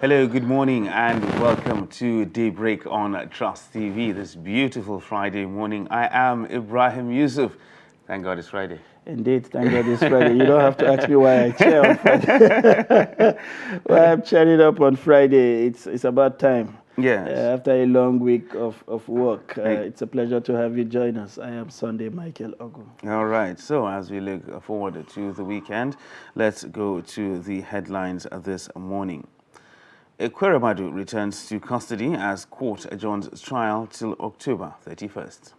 Hello, good morning, and welcome to Daybreak on Trust TV this beautiful Friday morning. I am Ibrahim Yusuf. Thank God it's Friday. Indeed, thank God it's Friday. You don't have to ask me why I cheer on Friday. Why I'm cheering up on Friday. It's about time. Yes. After a long week of work, it's a pleasure to have you join us. I am Sunday Michael Ogu. All right, so as we look forward to the weekend, let's go to the headlines this morning. Ekweremadu returns to custody as court adjourns trial till October 31st.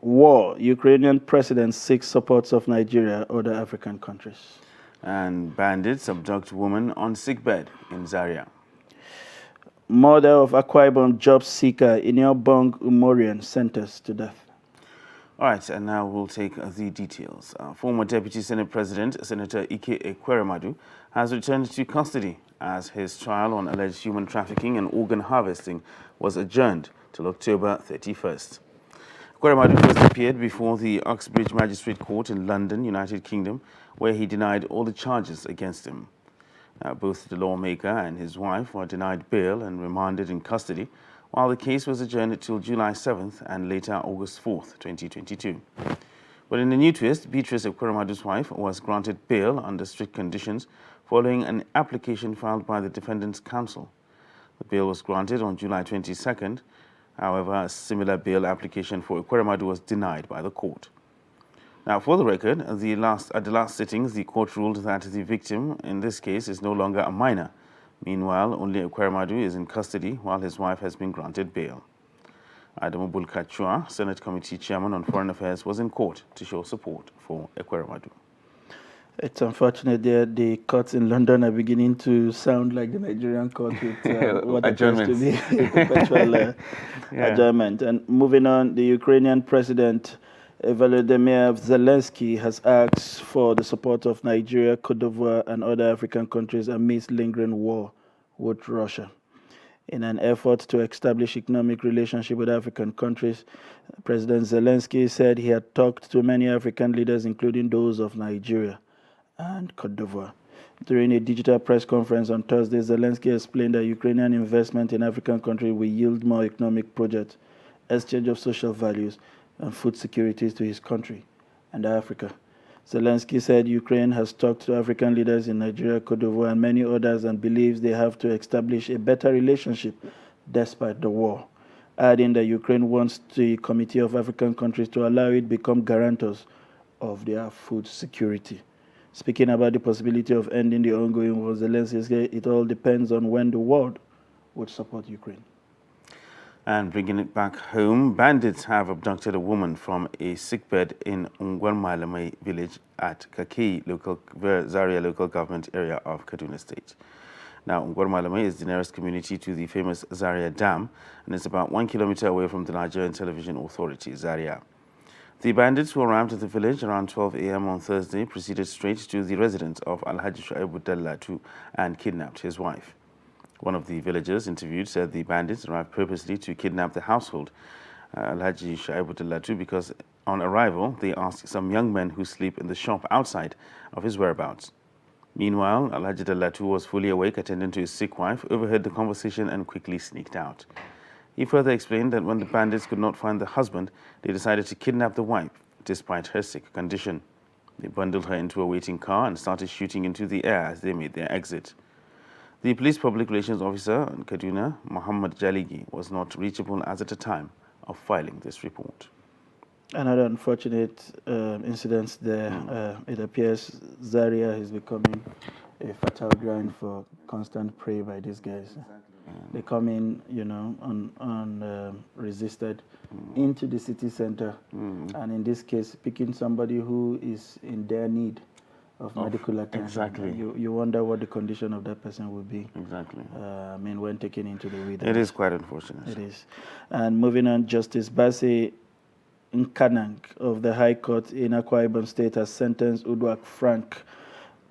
War. Ukrainian president seeks support of Nigeria, other African countries. And bandits abduct woman on sickbed in Zaria. Murder of Akwa Ibom job seeker Iniobong Umorian sentenced to death. All right, and now we'll take the details. Former Deputy Senate President, Senator Ike Ekweremadu, has returned to custody as his trial on alleged human trafficking and organ harvesting was adjourned till October 31st. Ekweremadu first appeared before the Uxbridge Magistrate Court in London, United Kingdom, where he denied all the charges against him. Both the lawmaker and his wife were denied bail and remanded in custody, while the case was adjourned until July 7th and later August 4th, 2022. But in a new twist, Beatrice Ekweremadu's wife was granted bail under strict conditions following an application filed by the defendant's counsel. The bail was granted on July 22nd. However, a similar bail application for Ekweremadu was denied by the court. Now, for the record, at the last sittings, the court ruled that the victim in this case is no longer a minor. Meanwhile, only Ekweremadu is in custody while his wife has been granted bail. Adamu Bulkachua, Senate Committee Chairman on Foreign Affairs, was in court to show support for Ekweremadu. It's unfortunate that the courts in London are beginning to sound like the Nigerian court with what appears to be a perpetual adjournment. And moving on, the Ukrainian president Volodymyr Zelensky has asked for the support of Nigeria, Cote d'Ivoire, and other African countries amidst lingering war with Russia. In an effort to establish economic relationship with African countries, President Zelensky said he had talked to many African leaders, including those of Nigeria and Cote d'Ivoire. During a digital press conference on Thursday, Zelensky explained that Ukrainian investment in African countries will yield more economic projects, exchange of social values, and food securities to his country and Africa. Zelensky said Ukraine has talked to African leaders in Nigeria, Cote d'Ivoire, and many others and believes they have to establish a better relationship despite the war, adding that Ukraine wants the Committee of African Countries to allow it become guarantors of their food security. Speaking about the possibility of ending the ongoing war, Zelensky said it all depends on when the world would support Ukraine. And bringing it back home, bandits have abducted a woman from a sickbed in Ungwarmalame village at Kakei Zaria local government area of Kaduna State. Now, Ungwarmalame is the nearest community to the famous Zaria Dam, and it's about 1 kilometer away from the Nigerian Television Authority, Zaria. The bandits who arrived at the village around 12 a.m. on Thursday proceeded straight to the residence of Alhaji Shuaibu Dallatu and kidnapped his wife. One of the villagers interviewed said the bandits arrived purposely to kidnap the household, Alhaji Shuaibu Dallatu, because on arrival they asked some young men who sleep in the shop outside of his whereabouts. Meanwhile, Alhaji Dallatu was fully awake attending to his sick wife, overheard the conversation and quickly sneaked out. He further explained that when the bandits could not find the husband, they decided to kidnap the wife despite her sick condition. They bundled her into a waiting car and started shooting into the air as they made their exit. The police public relations officer in Kaduna, Muhammad Jaligi, was not reachable as at the time of filing this report. Another unfortunate incident there. It appears Zaria is becoming a fertile ground for constant prey by these guys. They come in, resisted into the city center, and in this case, picking somebody who is in their need of medical attention. Exactly. You wonder what the condition of that person would be. Exactly. When taken into the wilderness. It is quite unfortunate. It is. And moving on, Justice Bassey Nkanang of the High Court in Akwa Ibom State has sentenced Uduak Frank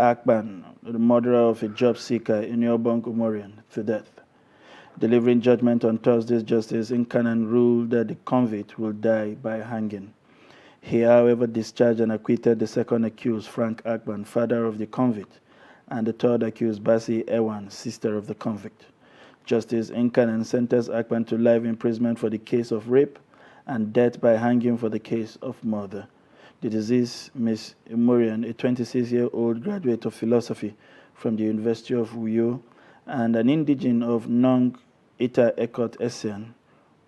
Akpan, the murderer of a job seeker in Iniobong Umorian, to death. Delivering judgment on Thursday, Justice Nkanang ruled that the convict will die by hanging. He, however, discharged and acquitted the second accused, Frank Akpan, father of the convict, and the third accused, Basi Ewan, sister of the convict. Justice Incan sentenced Akpan to life imprisonment for the case of rape and death by hanging for the case of murder. The deceased, Ms. Imurian, a 26-year-old graduate of philosophy from the University of Uyo and an indigene of Nong Ita Ekot Essen,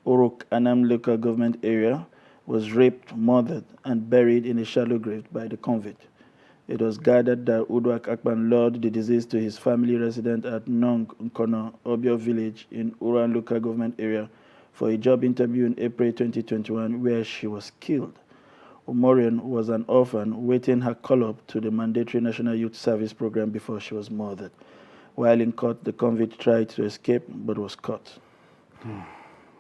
Orok Anam local government area, was raped, murdered, and buried in a shallow grave by the convict. It was gathered that Uduak Akpan lured the deceased to his family residence at Nong Nkono, Obio village in Uran local government area for a job interview in April 2021 where she was killed. Omorian was an orphan waiting her call-up to the mandatory National Youth Service program before she was murdered. While in court, the convict tried to escape but was caught.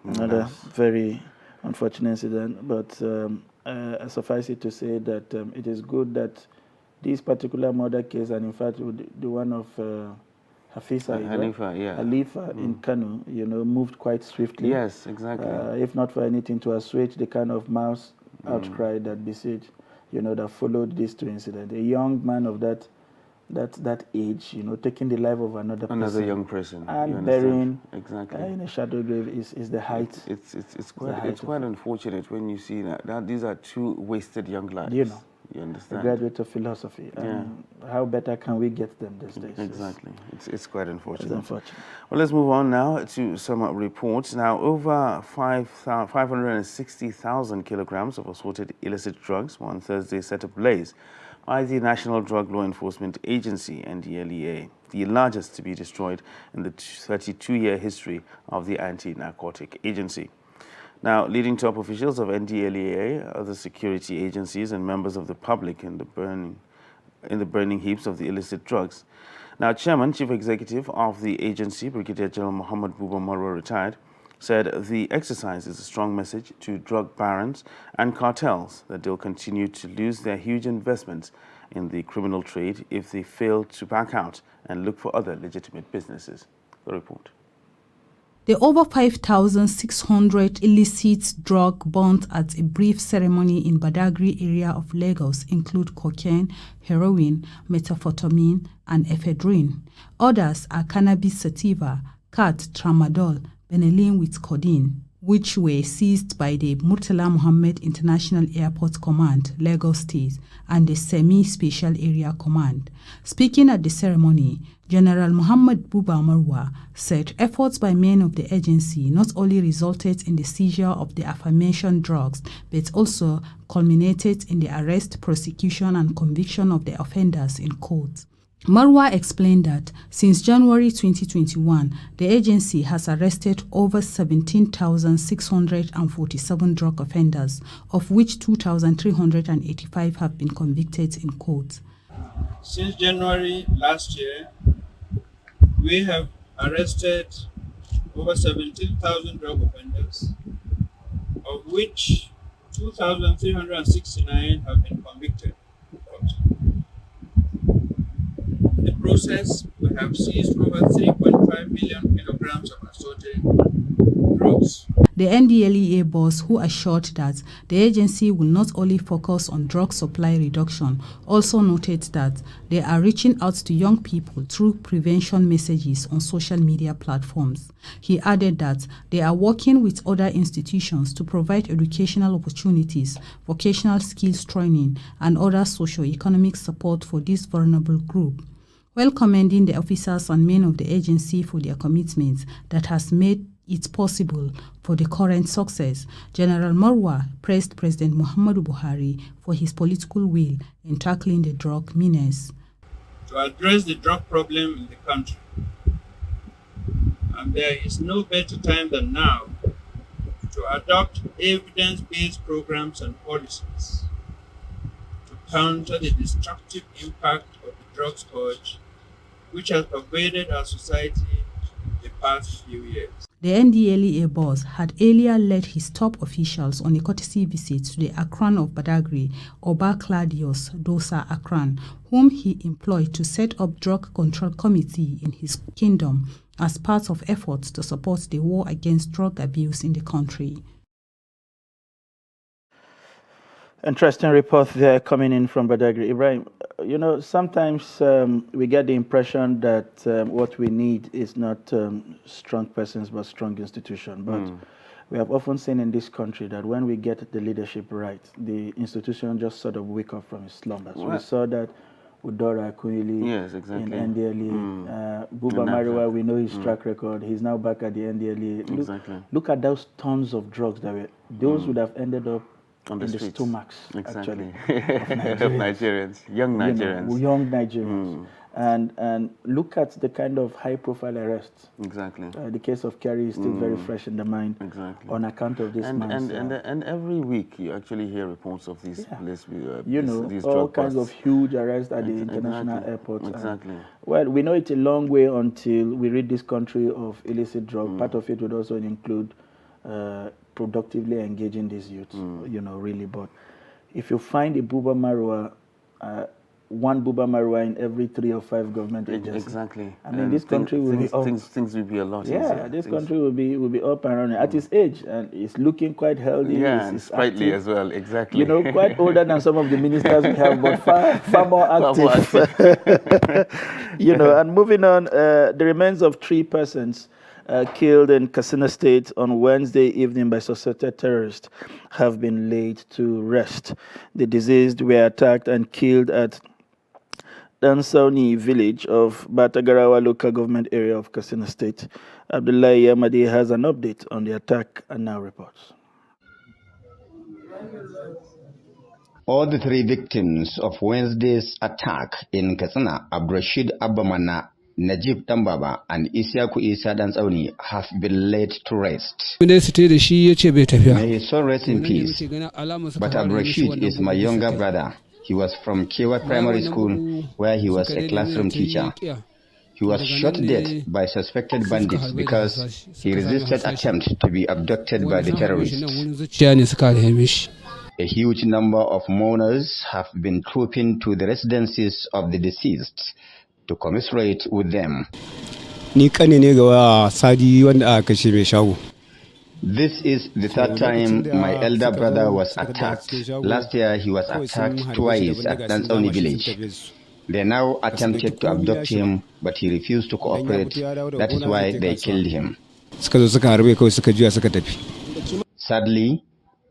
Another very unfortunate incident, but I suffice it to say that it is good that this particular murder case, and in fact the one of Halifa in Kano, moved quite swiftly. Yes, exactly. If not for anything, to assuage the kind of mass outcry that besieged, that followed these two incidents. A young man of that age, taking the life of another young person, and burying exactly in a shadow grave is the height. It's quite unfortunate when you see that these are two wasted young lives. You understand? A graduate of philosophy. How better can we get them these days? Exactly. It's quite unfortunate. It's unfortunate. Well, let's move on now to some reports. Now, over 560,000 kilograms of assorted illicit drugs on Thursday set ablaze by the National Drug Law Enforcement Agency, NDLEA, the largest to be destroyed in the 32-year history of the anti-narcotic agency. Now, leading top officials of NDLEA, other security agencies, and members of the public in the burning heaps of the illicit drugs. Now, Chairman, Chief Executive of the agency, Brigadier General Muhammad Buba Marwa, retired, said the exercise is a strong message to drug barons and cartels that they'll continue to lose their huge investments in the criminal trade if they fail to back out and look for other legitimate businesses. The report. The over 5,600 illicit drug burnt at a brief ceremony in Badagry area of Lagos include cocaine, heroin, methamphetamine, and ephedrine. Others are cannabis sativa, cat, tramadol, benylin with codeine, which were seized by the Murtala Muhammad International Airport Command, Lagos State, and the Semi-Special Area Command. Speaking at the ceremony, General Muhammad Buba Marwa said efforts by men of the agency not only resulted in the seizure of the aforementioned drugs, but also culminated in the arrest, prosecution, and conviction of the offenders in court. Marwa explained that since January 2021, the agency has arrested over 17,647 drug offenders, of which 2,385 have been convicted in court. Since January last year, we have arrested over 17,000 drug offenders, of which 2,369 have been convicted. In the process, we have seized over 3.5 million kilograms of assorted drugs. The NDLEA boss, who assured that the agency will not only focus on drug supply reduction, also noted that they are reaching out to young people through prevention messages on social media platforms. He added that they are working with other institutions to provide educational opportunities, vocational skills training, and other socio-economic support for this vulnerable group. While commending the officers and men of the agency for their commitment that has made it possible for the current success, General Marwa praised President Muhammadu Buhari for his political will in tackling the drug menace. To address the drug problem in the country, and there is no better time than now to adopt evidence-based programs and policies to counter the destructive impact of the drug scourge which has pervaded our society the past few years. The NDLEA boss had earlier led his top officials on a courtesy visit to the Akran of Badagry, Oba Claudius Dosa Akran, whom he employed to set up drug control committee in his kingdom as part of efforts to support the war against drug abuse in the country. Interesting report there coming in from Badagry. Ibrahim, sometimes we get the impression that what we need is not strong persons but strong institutions. But we have often seen in this country that when we get the leadership right, the institution just sort of wake up from its slumbers. Well, we saw that with Dora Akunyili in NDLA. Buba Mariwa, we know his track record. He's now back at the NDLA. Look at those tons of drugs that those would have ended up in the stomachs, actually, of Nigerians, young Nigerians. And look at the kind of high-profile arrests. The case of Kerry is still very fresh in the mind. On account of this and every week you actually hear reports of these these all kinds of huge arrests at the international airport. Well, we know it's a long way until we rid this country of illicit drug. Part of it would also include productively engaging these youths, really. But if you find a Buba Marwa, one Buba Marwa in every 3 or 5 government agencies, I mean, this country will be up. Things will be a lot easier. This country will be up and running at his age, and he's looking quite healthy. Yeah, and sprightly as well. Exactly. Quite older than some of the ministers we have, but far more active. And moving on, the remains of 3 persons killed in Katsina State on Wednesday evening by suspected terrorists have been laid to rest. The deceased were attacked and killed at Dansauni village of Batagarawa local government area of Katsina State. Abdullahi Yamadi has an update on the attack and now reports. All the 3 victims of Wednesday's attack in Katsina, Abdurrashid Abamana, Najib Tambaba and Isiaku Isa Dansauni have been laid to rest. May his soul rest in peace. But Abdurrashid is my younger brother. He was from Kewa Primary School, where he was a classroom teacher. He was shot dead by suspected bandits because he resisted attempt to be abducted by the terrorists. A huge number of mourners have been trooping to the residences of the deceased to commiserate with them. This is the 3rd time my elder brother was attacked. Last year he was attacked twice at Dansauni village. They now attempted to abduct him, but he refused to cooperate. That is why they killed him. Sadly,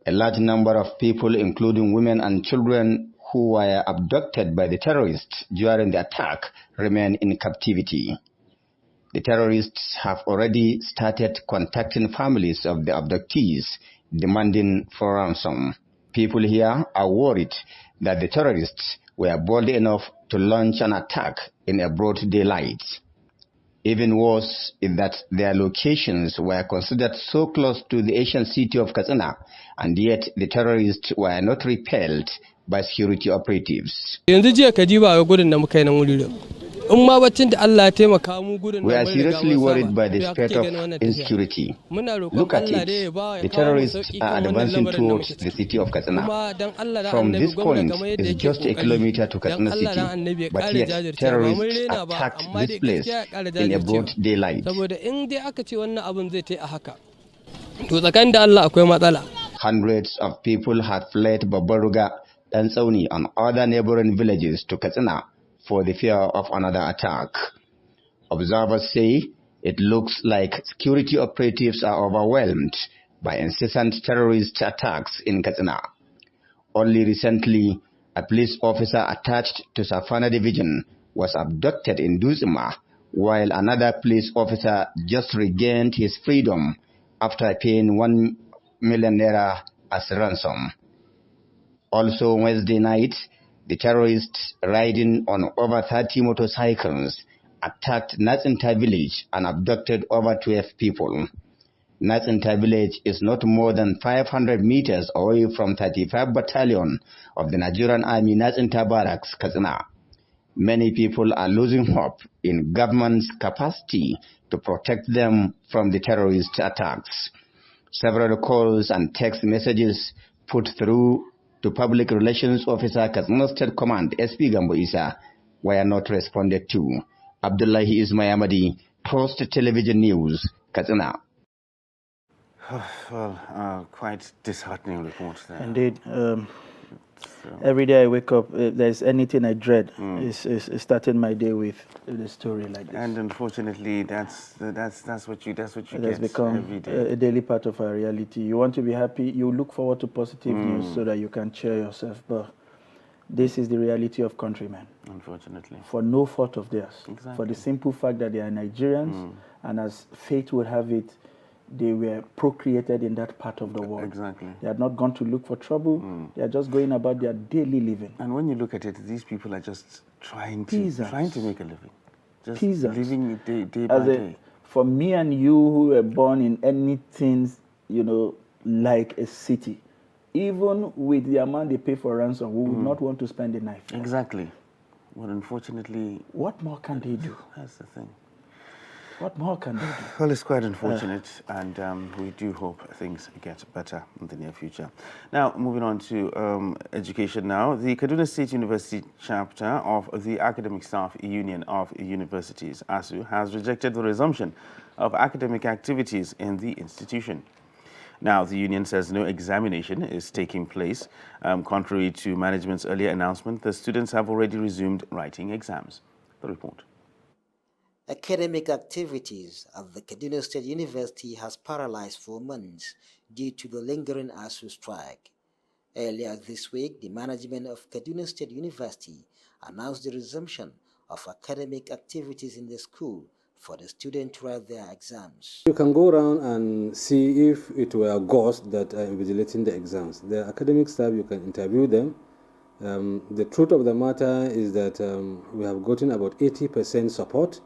a large number of people, including women and children who were abducted by the terrorists during the attack, remain in captivity. The terrorists have already started contacting families of the abductees, demanding for ransom. People here are worried that the terrorists were bold enough to launch an attack in a broad daylight. Even worse is that their locations were considered so close to the ancient city of Katsina, and yet the terrorists were not repelled by security operatives. We are seriously worried by the spread of insecurity. Look at it. The terrorists are advancing towards the city of Katsina. From this point, it's just a kilometer to Katsina city, but yet terrorists attacked this place in a broad daylight. Hundreds of people had fled Babaruga, Dansauni and other neighboring villages to Katsina for the fear of another attack. Observers say it looks like security operatives are overwhelmed by incessant terrorist attacks in Katsina. Only recently, a police officer attached to Safana Division was abducted in Duzima, while another police officer just regained his freedom after paying 1 million naira as ransom. Also Wednesday night, the terrorists riding on over 30 motorcycles attacked Natsinta village and abducted over 12 people. Natsinta village is not more than 500 meters away from 35 Battalion of the Nigerian Army Natsinta Barracks, Katsina. Many people are losing hope in government's capacity to protect them from the terrorist attacks. Several calls and text messages put through to Public Relations Officer Katsina State Command SP Gambo Isa were not responded to. Abdullahi Ismayamadi, Trust Television News, Katsina. Well, quite disheartening report there. Indeed. Every day I wake up, if there's anything I dread, is starting my day with a story like this. And unfortunately, that's what you get has become every day. A daily part of our reality. You want to be happy, you look forward to positive news so that you can cheer yourself. But this is the reality of countrymen. Unfortunately. For no fault of theirs. Exactly. For the simple fact that they are Nigerians, and as fate would have it, they were procreated in that part of the world. Exactly. They had not gone to look for trouble. They are just going about their daily living. And when you look at it, these people are just trying to make a living. Just living day by day. For me and you who were born in anything, like a city, even with the amount they pay for ransom, we would not want to spend the night. Exactly. But unfortunately... What more can they do? That's the thing. What more can they do? Well, it's quite unfortunate, and we do hope things get better in the near future. Now, moving on to education now. The Kaduna State University chapter of the Academic Staff Union of Universities, ASU, has rejected the resumption of academic activities in the institution. Now, the union says no examination is taking place. Contrary to management's earlier announcement, the students have already resumed writing exams. The report. Academic activities at the Kaduna State University has paralyzed for months due to the lingering ASU strike. Earlier this week, the management of Kaduna State University announced the resumption of academic activities in the school for the students to write their exams. You can go around and see if it were a ghost that are invigilating the exams. The academic staff, you can interview them. The truth of the matter is that we have gotten about 80% support.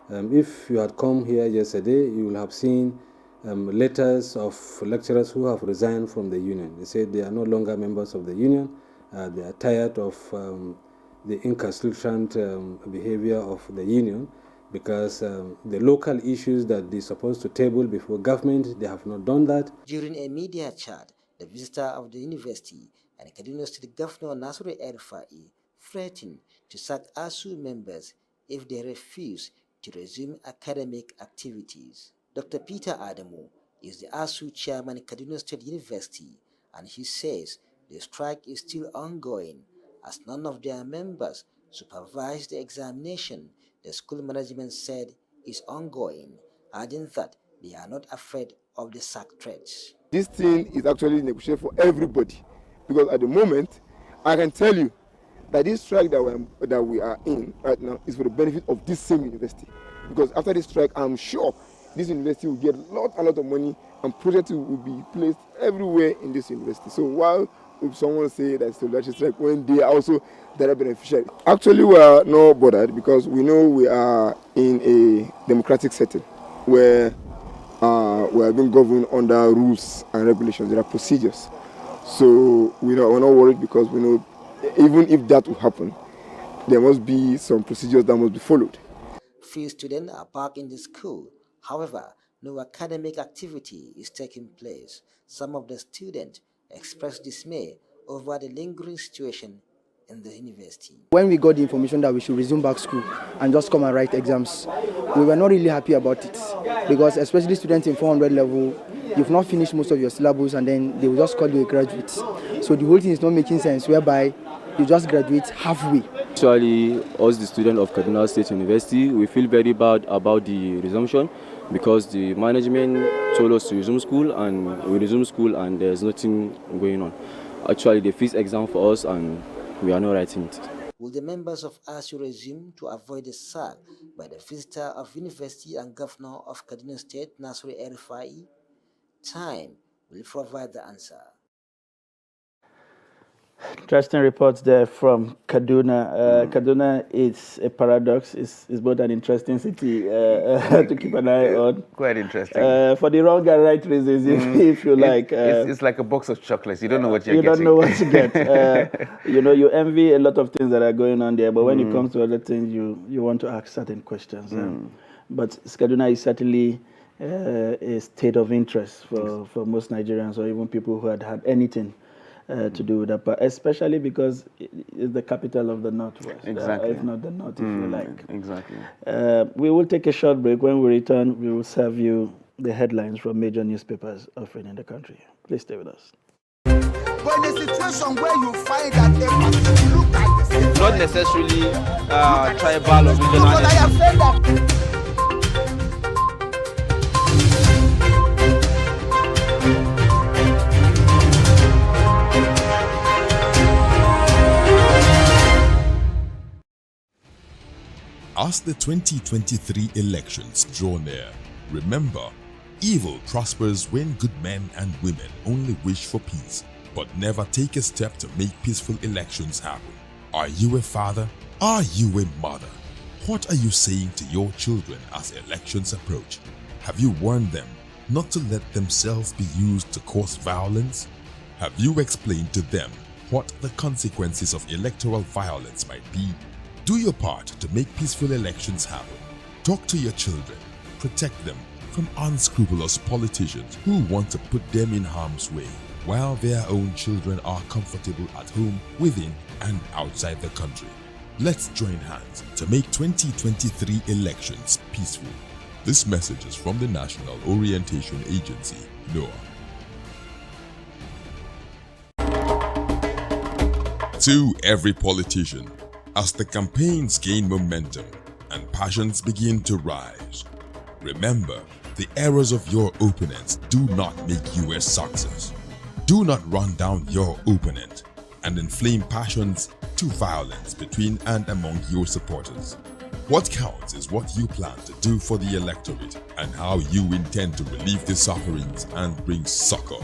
If you had come here yesterday, you will have seen letters of lecturers who have resigned from the union. They said they are no longer members of the union. They are tired of the inconsistent behavior of the union, because the local issues that they're supposed to table before government, they have not done that. During a media chat, the visitor of the university and Kaduna State Governor Nasiru El-Rufai threatened to sack ASU members if they refuse to resume academic activities. Dr. Peter Adamu is the ASU chairman at Kaduna State University, and he says the strike is still ongoing as none of their members supervise the examination the school management said is ongoing, adding that they are not afraid of the sack threats. This thing is actually negotiated for everybody, because at the moment, I can tell you that this strike that we are in right now is for the benefit of this same university. Because after this strike, I'm sure this university will get a lot of money, and projects will be placed everywhere in this university. So while if someone say that it's a strike, when they are also direct beneficiary, actually we are not bothered, because we know we are in a democratic setting where we are being governed under rules and regulations. There are procedures. So we're not worried, because we know even if that will happen, there must be some procedures that must be followed. Few students are back in the school. However, no academic activity is taking place. Some of the students expressed dismay over the lingering situation in the university. When we got the information that we should resume back school and just come and write exams, we were not really happy about it, because especially students in 400 level, you've not finished most of your syllabus and then they will just call you a graduate. So the whole thing is not making sense, whereby you just graduate halfway. Actually, us, the student of Kaduna State University, we feel very bad about the resumption, because the management told us to resume school, and we resume school and there's nothing going on. Actually, they fixed exam for us and we are not writing it. Will the members of ASU resume to avoid the sack by the visitor of university and governor of Kaduna State, Nasiru El-Rufai? Time will provide the answer. Interesting reports there from Kaduna. Kaduna is a paradox. It's both an interesting city to keep an eye on. Quite interesting. For the wrong and right reasons, if you like. It's like a box of chocolates. You don't know what you're getting. You don't know what to get. You envy a lot of things that are going on there, but when it comes to other things, you want to ask certain questions. But Kaduna is certainly a state of interest for most Nigerians, or even people who had anything to do with that, but especially because it's the capital of the Northwest, if not the North, if you like. Exactly. We will take a short break. When we return, we will serve you the headlines from major newspapers offering in the country. Please stay with us. But in a situation where you find that a look at the same, not necessarily tribal or regional. But I have said that. As the 2023 elections draw near, remember, evil prospers when good men and women only wish for peace, but never take a step to make peaceful elections happen. Are you a father? Are you a mother? What are you saying to your children as elections approach? Have you warned them not to let themselves be used to cause violence? Have you explained to them what the consequences of electoral violence might be? Do your part to make peaceful elections happen. Talk to your children. Protect them from unscrupulous politicians who want to put them in harm's way, while their own children are comfortable at home, within and outside the country. Let's join hands to make 2023 elections peaceful. This message is from the National Orientation Agency, NOAA. To every politician, as the campaigns gain momentum and passions begin to rise, remember, the errors of your opponents do not make you a success. Do not run down your opponent and inflame passions to violence between and among your supporters. What counts is what you plan to do for the electorate and how you intend to relieve their sufferings and bring succor.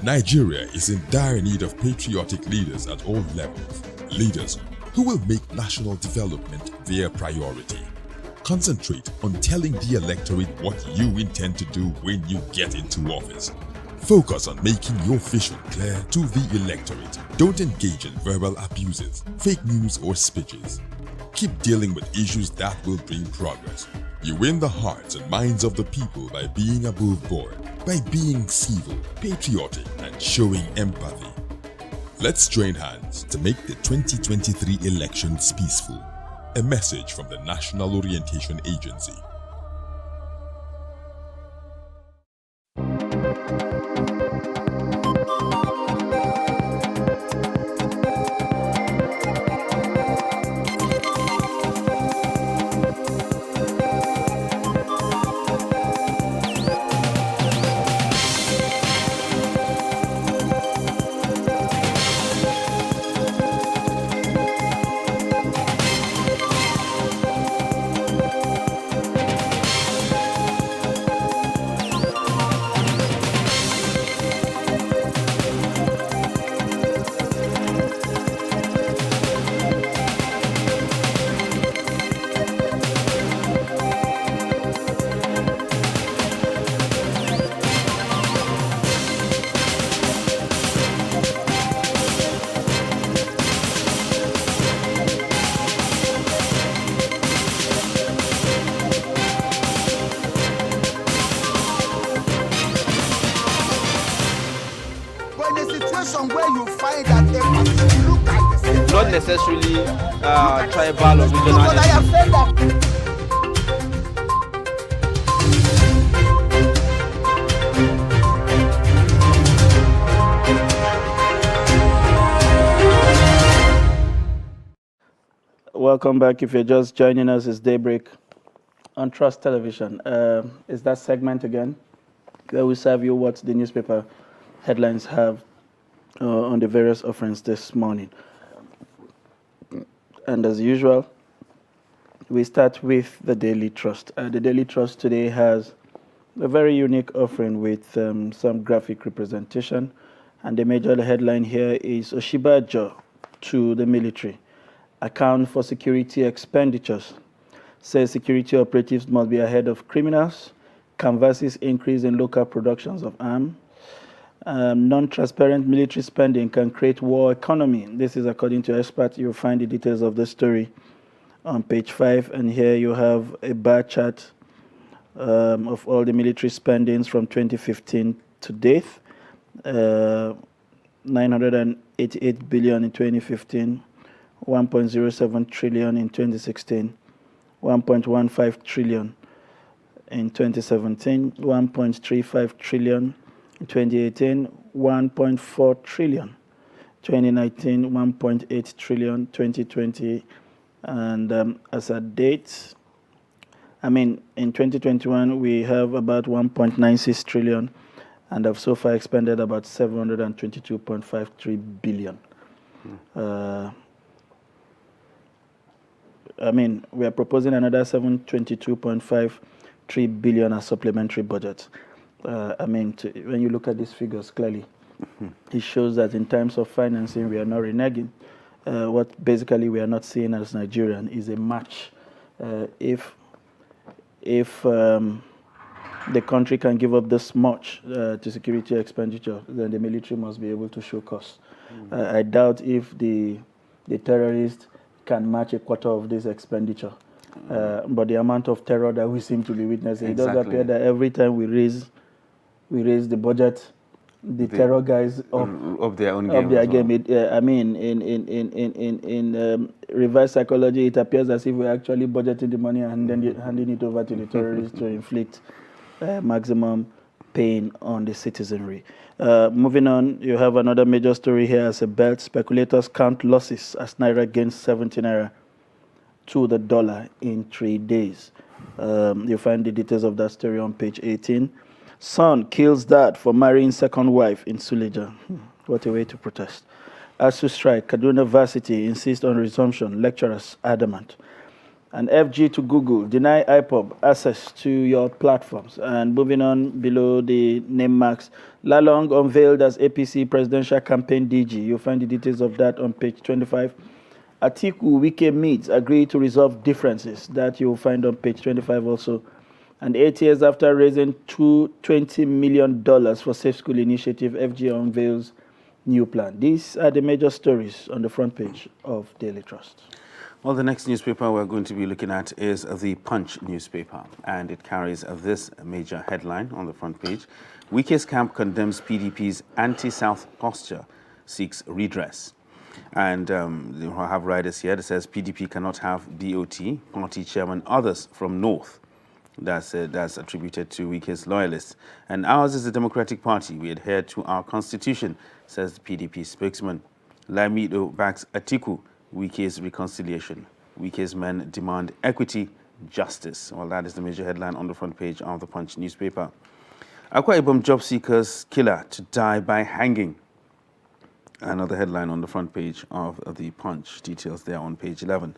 Nigeria is in dire need of patriotic leaders at all levels, leaders who will make national development their priority. Concentrate on telling the electorate what you intend to do when you get into office. Focus on making your vision clear to the electorate. Don't engage in verbal abuses, fake news or speeches. Keep dealing with issues that will bring progress. You win the hearts and minds of the people by being above board, by being civil, patriotic, and showing empathy. Let's join hands to make the 2023 elections peaceful. A message from the National Orientation Agency. Where you find that a look at the same, not necessarily tribal or regional. But I have said that. Welcome back. If you're just joining us, it's Daybreak on Trust Television. It's that segment again where we serve you what the newspaper headlines have on the various offerings this morning. And as usual, we start with the Daily Trust. The Daily Trust today has a very unique offering with some graphic representation. And the major headline here is Oshibajo to the military. Account for security expenditures. Says security operatives must be ahead of criminals. Canvasses increase in local productions of arms. Non-transparent military spending can create war economy. This is according to experts. You'll find the details of the story on page 5. And here you have a bar chart of all the military spendings from 2015 to date. 988 billion in 2015, 1.07 trillion in 2016, 1.15 trillion in 2017, 1.35 trillion in 2018, 1.4 trillion 2019, 1.8 trillion, 2020. And as a date, in 2021, we have about 1.96 trillion and have so far expended about 722.53 billion. We are proposing another 722.53 billion as supplementary budget. When you look at these figures clearly, it shows that in terms of financing, we are not reneging. What basically we are not seeing as Nigerian is a match. If the country can give up this much to security expenditure, then the military must be able to show cost. I doubt if the terrorists can match a quarter of this expenditure. But the amount of terror that we seem to be witnessing, It does appear that every time we raise the budget, the terror guys of their own game. In reverse psychology, it appears as if we're actually budgeting the money and then handing it over to the terrorists to inflict maximum pain on the citizenry. Moving on, you have another major story here as a belt. Speculators count losses as Naira gains 70 Naira to the dollar in 3 days. You'll find the details of that story on page 18. Son kills dad for marrying second wife in Suleja. What a way to protest. ASU strike, Kaduna Varsity insists on resumption, lecturers adamant. And FG to Google, deny IPOB access to your platforms. And moving on below the name marks, Lalong unveiled as APC presidential campaign DG. You'll find the details of that on page 25. Atiku Wike meets, agree to resolve differences. That you'll find on page 25 also. And 8 years after raising $20 million for Safe School Initiative, FG unveils new plan. These are the major stories on the front page of Daily Trust. Well, the next newspaper we're going to be looking at is the Punch newspaper, and it carries this major headline on the front page. Wike's camp condemns PDP's anti-South posture, seeks redress. And I have riders here that says PDP cannot have DOT, party chairman, others from North. That's attributed to Wike's loyalists. And ours is a democratic party. We adhere to our constitution, says the PDP spokesman. Lamido backs Atiku, Wike's reconciliation. Wike's men demand equity, justice. Well, that is the major headline on the front page of the Punch newspaper. Akwa Ibom job seekers killer to die by hanging. Another headline on the front page of the Punch. Details there on page 11.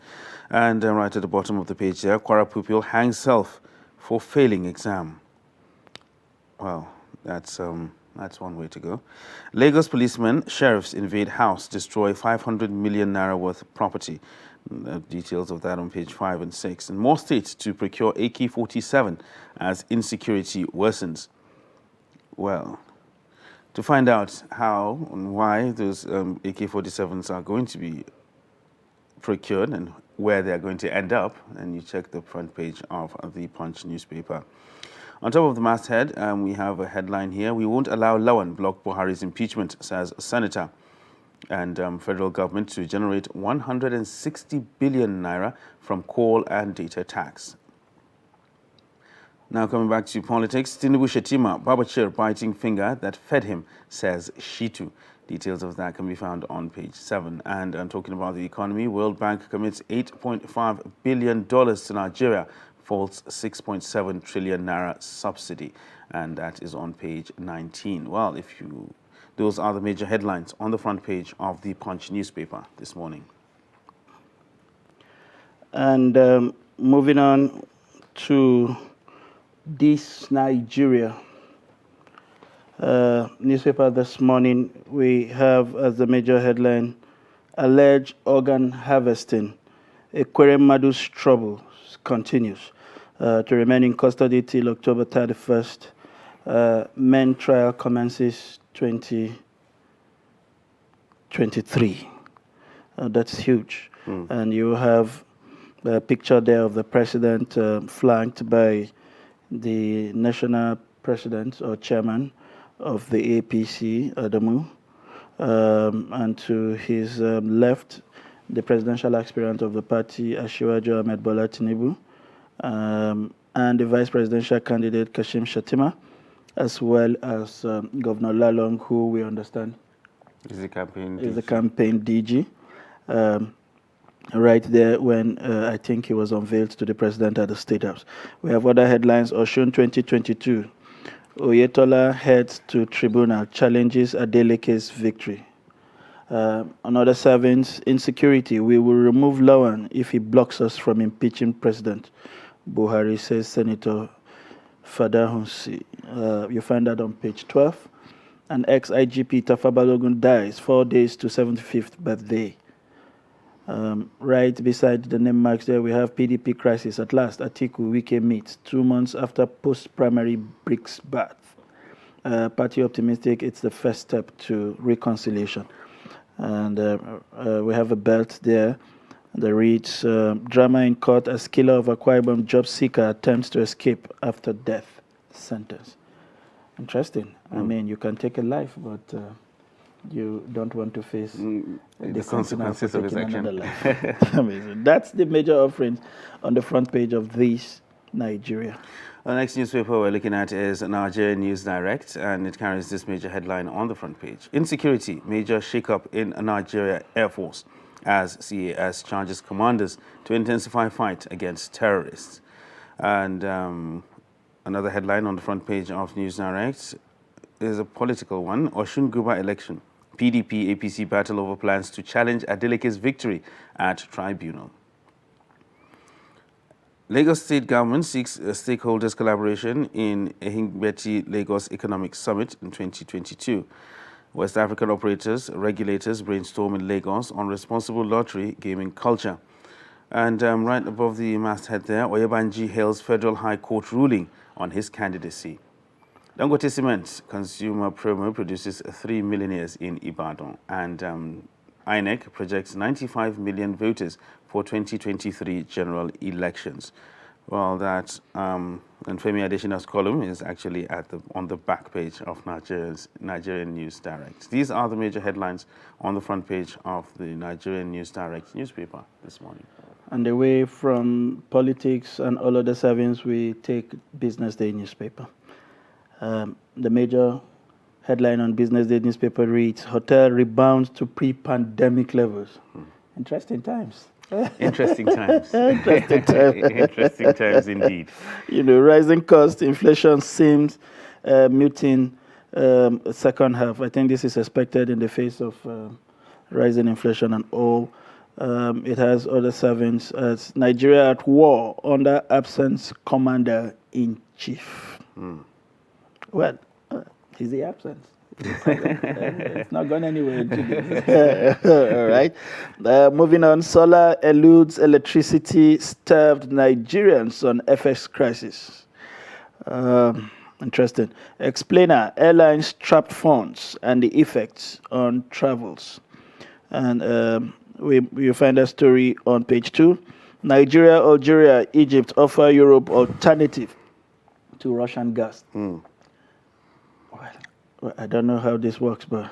And right at the bottom of the page there, Kwara pupil hangs self for failing exam. Well, that's one way to go. Lagos policemen, sheriffs invade house, destroy 500 million naira worth of property. Details of that on page 5 and 6. And more states to procure AK-47 as insecurity worsens. Well, to find out how and why those AK-47s are going to be procured and where they're going to end up, and you check the front page of the Punch newspaper. On top of the masthead, we have a headline here. We won't allow Lawan block Buhari's impeachment, says Senator. And federal government to generate 160 billion naira from coal and data tax. Now coming back to politics, Tinubu Shetima, Babachir biting finger that fed him, says Shitu. Details of that can be found on page 7. And talking about the economy, World Bank commits $8.5 billion to Nigeria, falls 6.7 trillion naira subsidy. And that is on page 19. Well, those are the major headlines on the front page of the Punch newspaper this morning. And moving on to This Nigeria newspaper this morning, we have as the major headline, alleged organ harvesting. Ekwere Madu's trouble continues to remain in custody till October 31st. Men trial commences 2023. That's huge. And you have a picture there of the president flanked by the national president or chairman of the APC, Adamu, and to his left, the presidential aspirant of the party, Asiwaju Ahmed Bola Tinubu, and the vice presidential candidate, Kashim Shettima, as well as Governor Lalong, who we understand Is the campaign DG? Is the campaign DG. Right there when I think he was unveiled to the president at the State House. We have other headlines. Osun 2022. Oyetola heads to tribunal, challenges Adeleke's victory. Another servants, insecurity. We will remove Lawan if he blocks us from impeaching President Buhari, says Senator Fadahunsi. You find that on page 12. And ex-IGP Tafa Balogun dies 4 days to 75th birthday. Right beside the name marks there, we have PDP crisis. At last, Atiku Wike meets 2 months after post-primary BRICS bath. Party optimistic, it's the first step to reconciliation. And we have a belt there that reads, drama in court as killer of Akwa Ibom job seeker attempts to escape after death sentence. Interesting. I mean, you can take a life, but you don't want to face the consequences of his action. Amazing. That's the major offerings on the front page of this Nigeria. The next newspaper we're looking at is Nigeria News Direct, and it carries this major headline on the front page. Insecurity, major shakeup in Nigeria Air Force as CAS charges commanders to intensify fight against terrorists. And another headline on the front page of News Direct is a political one. Osun Guba election. PDP APC battle over plans to challenge Adeleke's victory at tribunal. Lagos State Government seeks stakeholders' collaboration in Ehingbeti Lagos Economic Summit in 2022. West African operators, regulators brainstorm in Lagos on responsible lottery gaming culture. And right above the masthead there, Oyebanji hails Federal High Court ruling on his candidacy. Dangote Cement consumer promo produces 3 millionaires in Ibadan. And INEC projects 95 million voters for 2023 general elections. Well, that and Femi Adesina's column is actually on the back page of Nigerian News Direct. These are the major headlines on the front page of the Nigerian News Direct newspaper this morning. And away from politics and all other servings, we take Business Day newspaper. The major headline on Business Day newspaper reads, Hotel rebounds to pre-pandemic levels. Interesting times. Interesting times. Interesting times. Interesting times indeed. You know, rising cost, inflation seems muting second half. I think this is expected in the face of rising inflation and all. It has other servants as Nigeria at war under absence commander-in-chief. Well, is he absent? It's not gone anywhere. All right. Moving on, solar eludes electricity-starved Nigerians on FX crisis. Interesting. Explainer, airlines trapped funds and the effects on travels. And you find that story on page 2. Nigeria, Algeria, Egypt offer Europe alternative to Russian gas. Well, I don't know how this works, but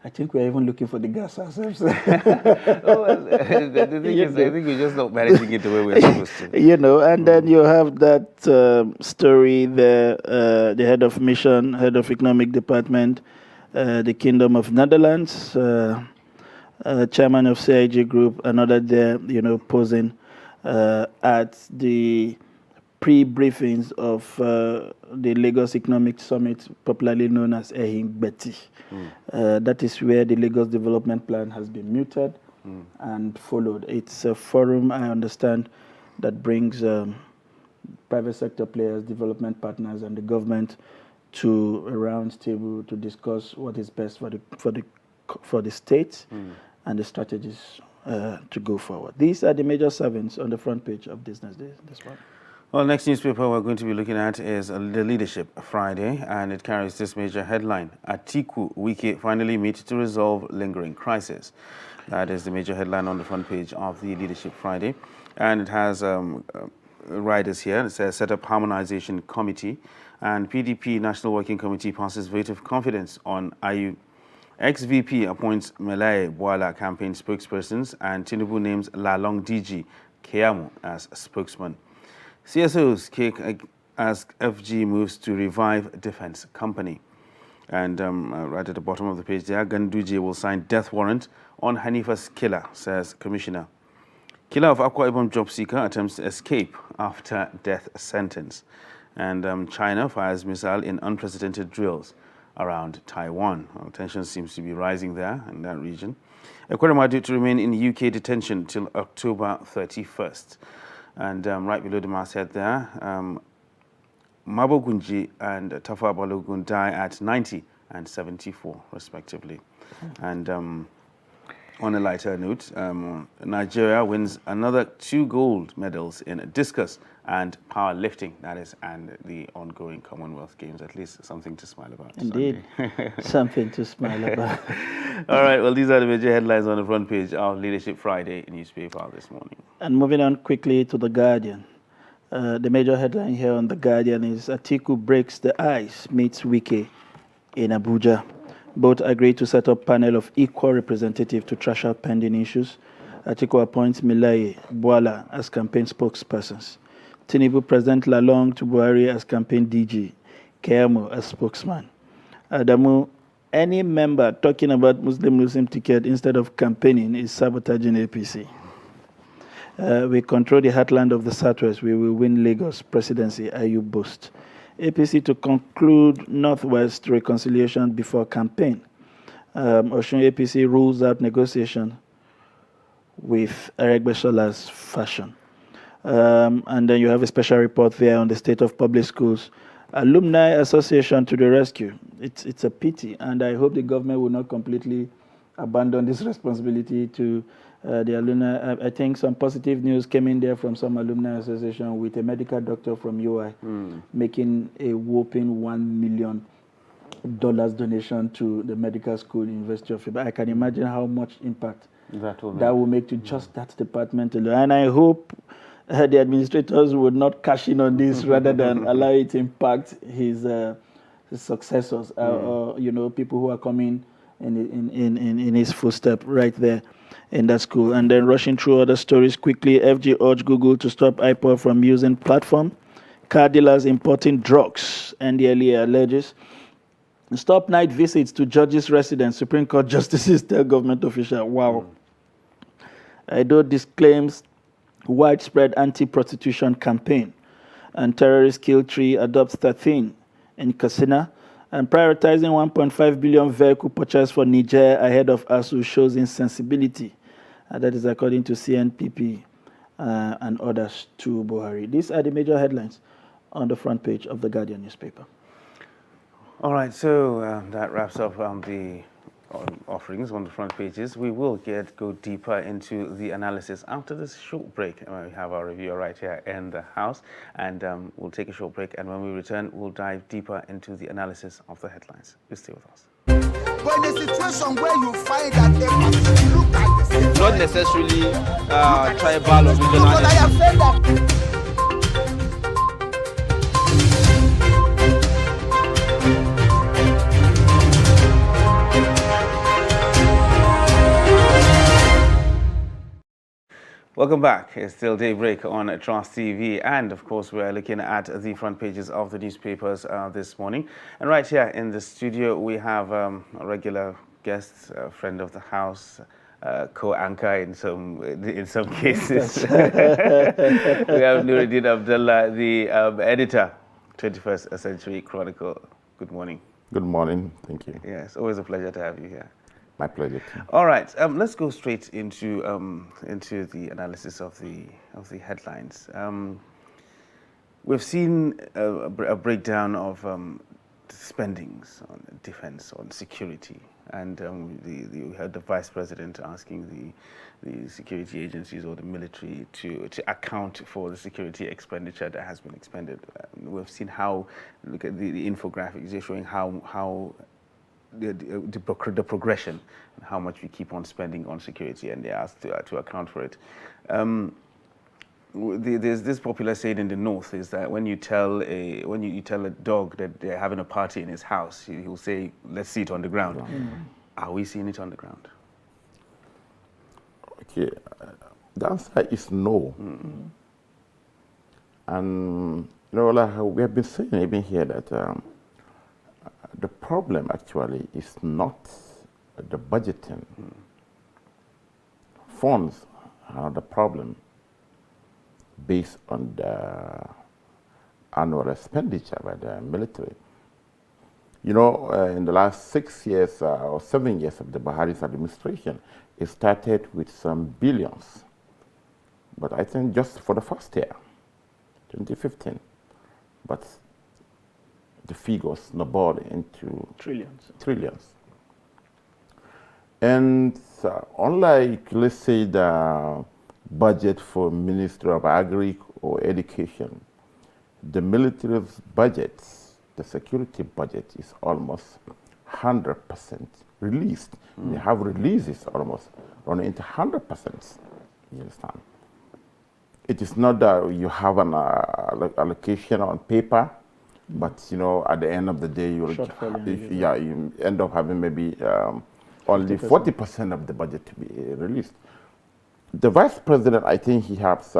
I think we're even looking for the gas ourselves. The thing is, I think we're just not managing it the way we're supposed to. You know, and then you have that story there, the head of mission, head of economic department, the Kingdom of Netherlands, chairman of CIG Group, another there, you know, posing at the pre-briefings of the Lagos Economic Summit, popularly known as Ehingbeti. That is where the Lagos Development Plan has been muted and followed. It's a forum, I understand, that brings private sector players, development partners, and the government to a round table to discuss what is best for the state and the strategies to go forward. These are the major servants on the front page of Business Day this morning. Well, next newspaper we're going to be looking at is the Leadership Friday, and it carries this major headline: Atiku Wike finally meet to resolve lingering crisis. That is the major headline on the front page of the Leadership Friday, and it has riders here. It says set up harmonization committee, and PDP National Working Committee passes vote of confidence on IU. Ex-VP appoints Melaye Boala campaign spokespersons, and Tinubu names Lalong DG Keamu as spokesman. CSOs kick as FG moves to revive defense company. And right at the bottom of the page there, Ganduje will sign death warrant on Hanifa's killer, says Commissioner. Killer of Akwa Ibom job seeker attempts to escape after death sentence. And China fires missile in unprecedented drills around Taiwan. Tension seems to be rising there in that region. Ekwerema due to remain in UK detention till October 31st. And right below the masthead there, Mabo Gunji and Tafa Balogun die at 90 and 74, respectively. And on a lighter note, Nigeria wins another 2 gold medals in discus and powerlifting, that is, and the ongoing Commonwealth Games. At least something to smile about. Indeed, something to smile about. All right, well, these are the major headlines on the front page of Leadership Friday newspaper this morning. And moving on quickly to The Guardian. The major headline here on The Guardian is Atiku breaks the ice, meets Wike in Abuja. Both agree to set up panel of equal representative to trash out pending issues. Atiku appoints Milaye Bwala as campaign spokespersons. Tinubu President Lalong to Buhari as campaign DG. Keyamo as spokesman. Adamu, any member talking about Muslim ticket instead of campaigning is sabotaging APC. We control the heartland of the Southwest. We will win Lagos presidency, Ayub boast. APC to conclude Northwest reconciliation before campaign. Osun APC rules out negotiation with Eric Beshola's fashion. And then you have a special report there on the state of public schools. Alumni Association to the rescue. It's a pity, and I hope the government will not completely abandon this responsibility to the alumni. I think some positive news came in there from some alumni association with a medical doctor from UI making a whopping $1 million donation to the medical school, University of Ibadan. I can imagine how much impact that will make to just that department alone. And I hope the administrators would not cash in on this rather than allow it to impact his successors, or people who are coming in his footstep right there in that school. And then rushing through other stories quickly, FG urged Google to stop IPOD from using platform. Car dealers importing drugs, NDLEA alleges. Stop night visits to judges' residence, Supreme Court justices tell government official. Wow. Edo disclaims widespread anti-prostitution campaign. And terrorist kill 3, adopts 13 in Katsina. And prioritizing 1.5 billion vehicle purchase for Niger ahead of ASU shows insensibility. That is according to CNPP and others to Buhari. These are the major headlines on the front page of the Guardian newspaper. All right, so that wraps up the offerings on the front pages. We will go deeper into the analysis after this short break. We have our reviewer right here in the house, and we'll take a short break, and when we return, we'll dive deeper into the analysis of the headlines. You stay with us. But in a situation where you find that they look at the same, not necessarily tribal or regional. But I have said that. Welcome back. It's still Daybreak on Trust TV, and of course we're looking at the front pages of the newspapers this morning. And right here in the studio we have a regular guest, a friend of the house, co-anchor in some cases. We have Nuruddin Abdullah, the editor, 21st Century Chronicle. Good morning. Good morning. Thank you. Yes, always a pleasure to have you here. My pleasure. All right, let's go straight into the analysis of the headlines. We've seen a breakdown of spendings on defense, on security, and we had the vice president asking the security agencies or the military to account for the security expenditure that has been expended. We've seen how, look at the infographics, they're showing how the progression and how much we keep on spending on security, and they're asked to account for it. There's this popular saying in the north is that when you tell a dog that they're having a party in his house, he'll say, "Let's see it on the ground." Mm-hmm. Are we seeing it on the ground? Okay, the answer is no. Mm-hmm. And like we have been saying even here that The problem actually is not the budgeting. Funds are the problem based on the annual expenditure by the military. You know, in the last 6 years or 7 years of the Buhari's administration, it started with some billions. But I think just for the first year, 2015, but the figures snowballed into trillions. And unlike, let's say, the budget for Ministry of Agri or Education, the military's budget, the security budget, is almost 100% released. They have releases almost running into 100%. You understand? It is not that you have an allocation on paper, but you know, at the end of the day, you end up having maybe only 40% of the budget to be released. The vice president, I think he has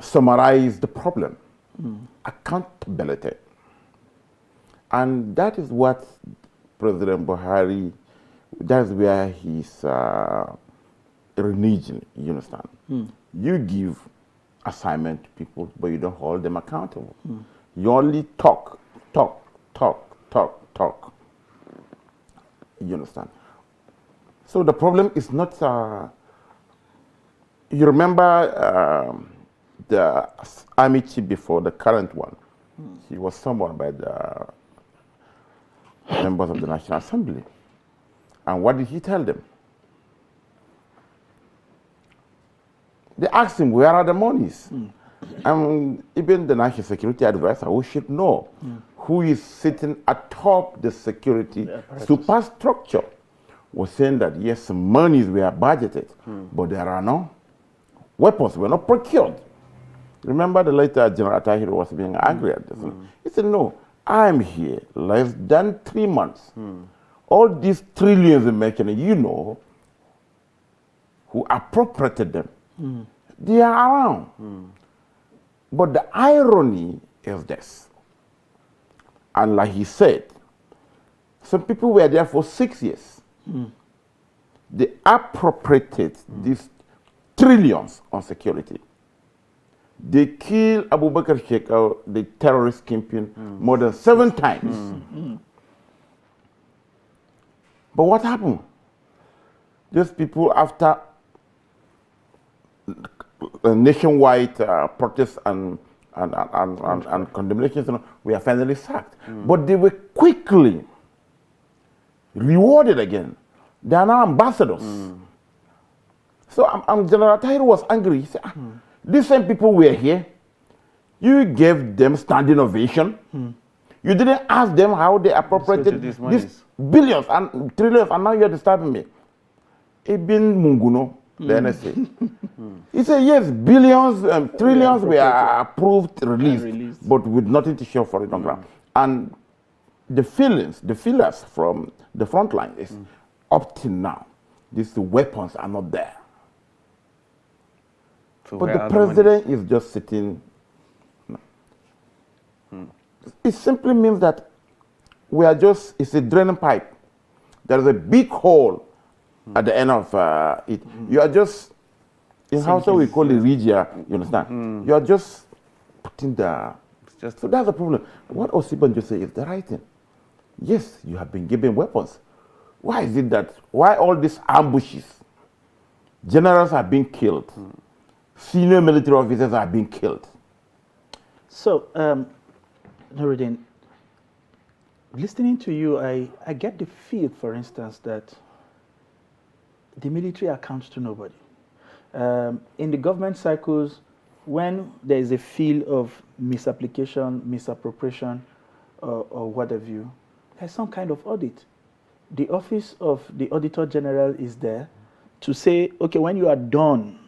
summarized the problem. Accountability. And that is what President Buhari, that's where he's reneging, you understand? You give assignment to people, but you don't hold them accountable. You only talk. You understand? So the problem is not, you remember the army chief before, the current one, he was summoned by the members of the National Assembly. And what did he tell them? They asked him, where are the monies? And even the National Security Advisor, who should know, who is sitting atop the security superstructure, was saying that yes, monies were budgeted, but there are no weapons, were not procured. Remember the later General Tahir was being angry at this. He said, no, I'm here less than 3 months. All these trillions in making, you know who appropriated them. They are around. But the irony is this. And like he said, some people were there for 6 years. They appropriated these trillions on security. They killed Abu Bakr Shekau, the terrorist kingpin, more than 7 times. But what happened? These people, after nationwide protests and condemnations, were finally sacked. But they were quickly rewarded again. They are now ambassadors. So General Tahir was angry. He said, these same people were here. You gave them standing ovation. You didn't ask them how they appropriated these billions and trillions, and now you're disturbing me. Ibn Munguno, the NSA. He said, yes, billions, trillions were approved, released, but with nothing to show for it on ground. And the feelers from the front line is, up till now, these weapons are not there. So but the president is just sitting. It simply means that we are just, it's a draining pipe. There is a big hole at the end of it. You are just, in Hausa we call it regia, you understand? You are just putting the, so that's the problem. What Osibanjo said is the right thing. Yes, you have been given weapons. Why is it that, why all these ambushes? Generals are being killed. Senior military officers are being killed. So, Nuruddin, listening to you, I get the feel, for instance, that the military accounts to nobody. In the government cycles, when there is a feel of misapplication, misappropriation, or what have you, there's some kind of audit. The office of the Auditor General is there to say, okay, when you are done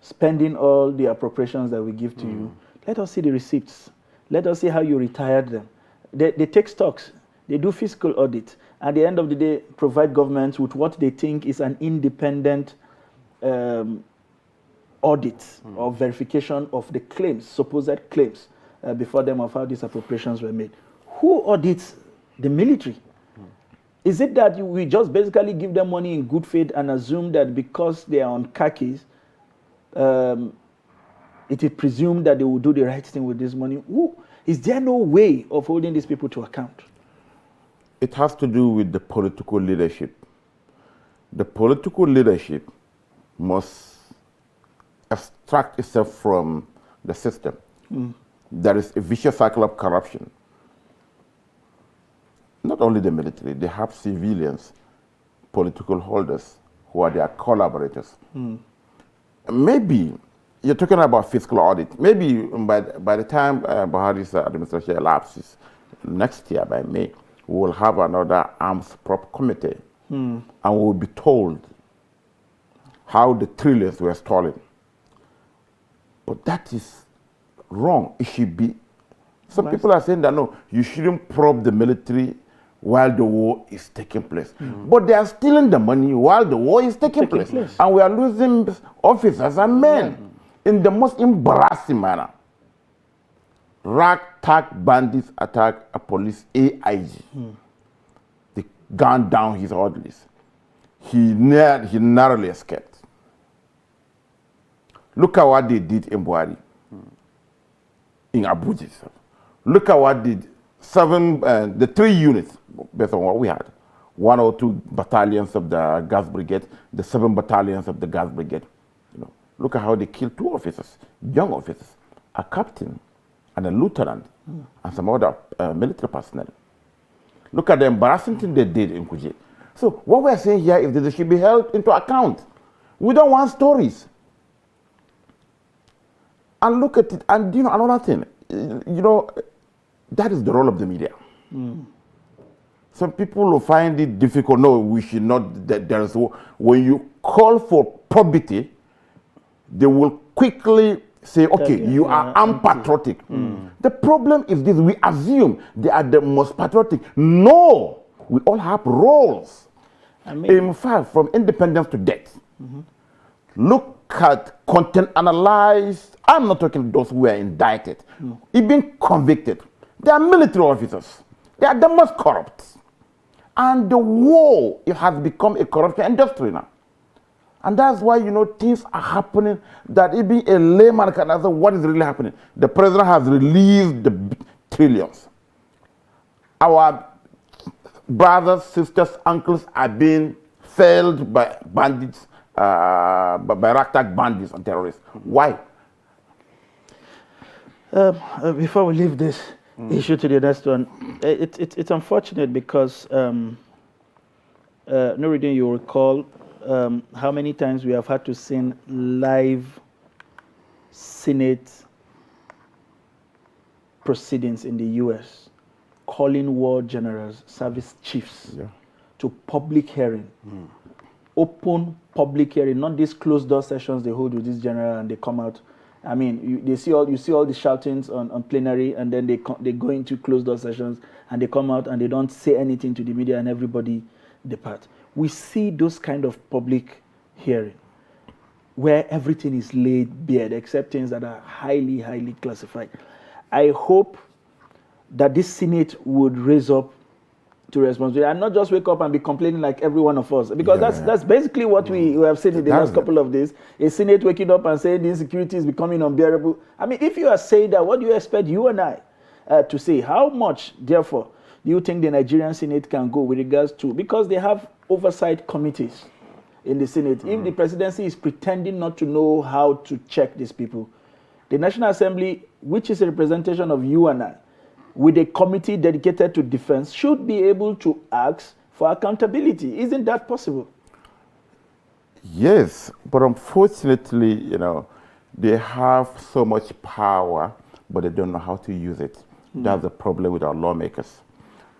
spending all the appropriations that we give to you, let us see the receipts. Let us see how you retired them. They take stocks. They do fiscal audit. At the end of the day, provide governments with what they think is an independent audit or verification of the claims, supposed claims. before them of how these appropriations were made. Who audits the military? Is it that we just basically give them money in good faith and assume that because they are on khakis, it is presumed that they will do the right thing with this money? Is there no way of holding these people to account? It has to do with the political leadership. The political leadership must abstract itself from the system. There is a vicious cycle of corruption. Not only the military, they have civilians, political holders, who are their collaborators. Maybe you're talking about fiscal audit. Maybe by the time Buhari's administration elapses, next year by May, we will have another arms prop committee, and we'll be told how the trillions were stolen. But that is wrong. It should be. Some people are saying that no, you shouldn't probe the military while the war is taking place. But they are stealing the money while the war is taking place. And we are losing officers and men in the most embarrassing manner. Ragtag bandits attack a police AIG. They gunned down his orderlies. He narrowly escaped. Look at what they did in Buhari, in Abuja. Look at what did the 3 units, based on what we had, 1 or 2 battalions of the gas brigade, the 7 battalions of the gas brigade. Look at how they killed 2 officers, young officers, a captain and a lieutenant, and some other military personnel. Look at the embarrassing thing they did in Kuje. So what we're saying here is that they should be held into account. We don't want stories. And look at it, and another thing, that is the role of the media. Some people will find it difficult. No, we should not. When you call for probity, they will quickly say, okay, you are unpatriotic. The problem is this: we assume they are the most patriotic. No, we all have roles. In fact, from independence to death, look at content analyzed. I'm not talking those who were indicted, even convicted. They are military officers. They are the most corrupt. And the war, it has become a corruption industry now. And that's why, things are happening that even a layman can answer what is really happening. The president has released the trillions. Our brothers, sisters, uncles are being failed by bandits, by ragtag bandits and terrorists. Why? Before we leave this issue to the next one, it's unfortunate because, Nuruddin, you recall how many times we have had to sing live Senate proceedings in the U.S. calling war generals, service chiefs to public hearing, open public hearing, not these closed door sessions they hold with this general and they come out. I mean, you see all the shoutings on plenary, and then they go into closed door sessions and they come out and they don't say anything to the media and everybody depart. We see those kind of public hearing where everything is laid bare except things that are highly, highly classified. I hope that this Senate would raise up to responsibility and not just wake up and be complaining like every one of us, because that's basically what we have seen in the last couple of days. A Senate waking up and saying the insecurity is becoming unbearable. I mean, if you are saying that, what do you expect you and I to say? How much, therefore, do you think the Nigerian Senate can go with regards to, because they have oversight committees in the Senate. If the presidency is pretending not to know how to check these people, the National Assembly, which is a representation of you and I, with a committee dedicated to defense, should be able to ask for accountability. Isn't that possible? Yes, but unfortunately, they have so much power, but they don't know how to use it. That's the problem with our lawmakers.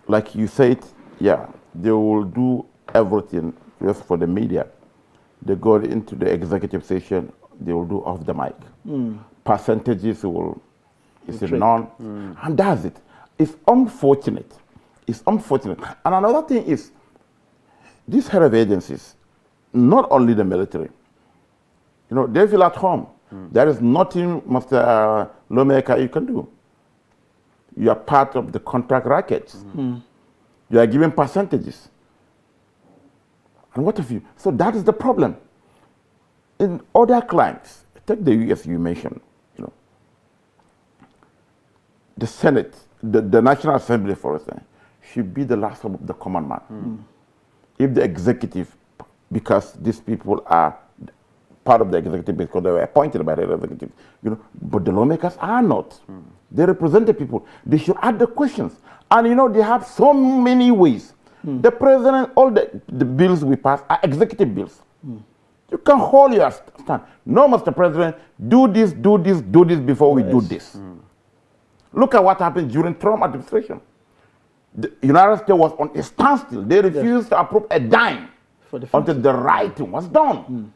Like you said, they will do everything just for the media. They go into the executive session, they will do off the mic. Percentages is a none, and that's it. It's unfortunate. It's unfortunate. And another thing is, these head of agencies, not only the military, they feel at home. There is nothing, Mr. Lawmaker, you can do. You are part of the contract rackets. You are given percentages. And what have you? So that is the problem. In other clients, take the US you mentioned, the Senate, the National Assembly, for instance, should be the last of the common man. If the executive, because these people are part of the executive because they were appointed by the executive, but the lawmakers are not. They represent the people. They should ask the questions. And they have so many ways. The president, all the bills we pass are executive bills. You can hold your stand. No, Mr. President, do this before we do this. Look at what happened during Trump administration. The United States was on a standstill. They refused to approve a dime until the right thing was done.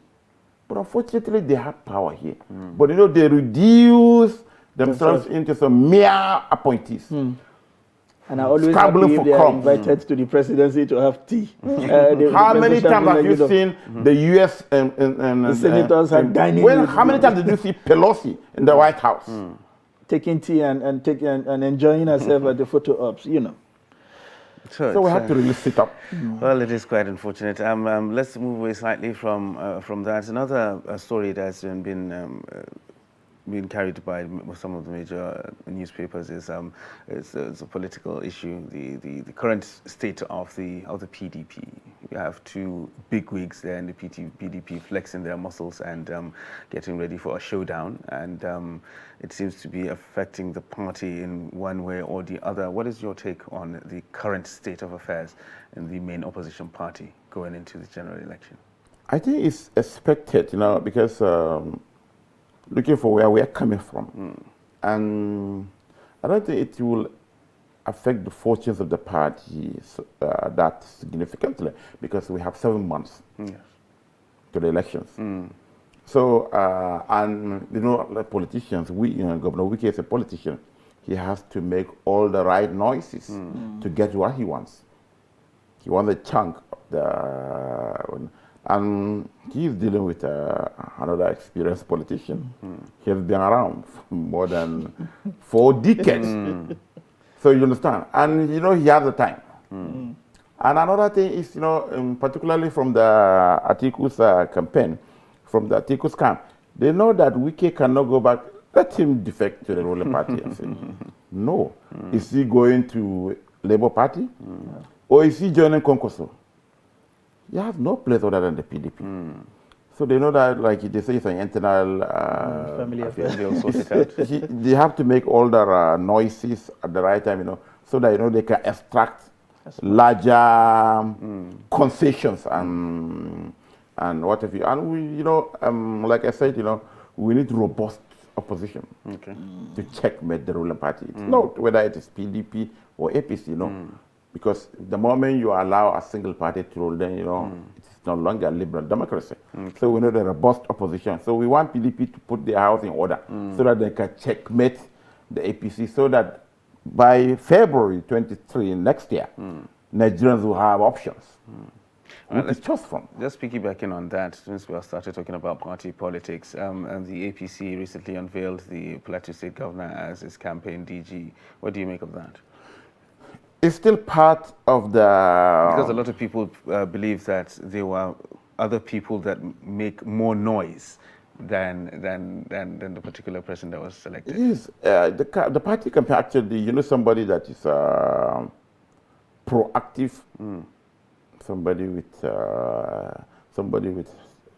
But unfortunately, they have power here. But they reduce themselves into some mere appointees. And I always happy if they are invited to the presidency to have tea. How many times have you seen the U.S. and the senators are dining? How many times did you see Pelosi in the White House? Taking tea and enjoying herself at the photo ops, So we have to really sit up. Well, it is quite unfortunate. Let's move away slightly from that. Another story that's been carried by some of the major newspapers is it's a political issue. The current state of the PDP. We have two bigwigs there in the PDP flexing their muscles and getting ready for a showdown. And it seems to be affecting the party in one way or the other. What is your take on the current state of affairs in the main opposition party going into the general election? I think it's expected, because looking for where we are coming from. And I don't think it will affect the fortunes of the party that significantly, because we have 7 months to the elections. So, and like politicians, Governor Wike is a politician. He has to make all the right noises to get what he wants. He wants a chunk of the, and he's dealing with another experienced politician. He has been around for more than 4 decades. So you understand, and he has the time. And another thing is, particularly from the Atiku's campaign, from the Atiku's camp, they know that Wike cannot go back. Let him defect to the ruling party and say, no. Is he going to Labour Party? Or is he joining Konkoso? He has no place other than the PDP. So they know that, like they say, it's an internal family affair. They'll sort it out. They have to make all the noises at the right time, so that they can extract larger concessions and what have you. And we, like I said, we need robust opposition to checkmate the ruling party. It's not whether it is PDP or APC, because the moment you allow a single party to rule, then it's no longer liberal democracy. So we need a robust opposition. So we want PDP to put their house in order so that they can checkmate the APC, so that by February 23 next year, Nigerians will have options. Let's choose from. Just piggybacking on that, since we have started talking about party politics, and the APC recently unveiled the Plateau State Governor as its campaign DG. What do you make of that? It's still part of the... Because a lot of people believe that there were other people that make more noise than the particular person that was selected. It is. The party campaign, actually, somebody that is proactive, somebody with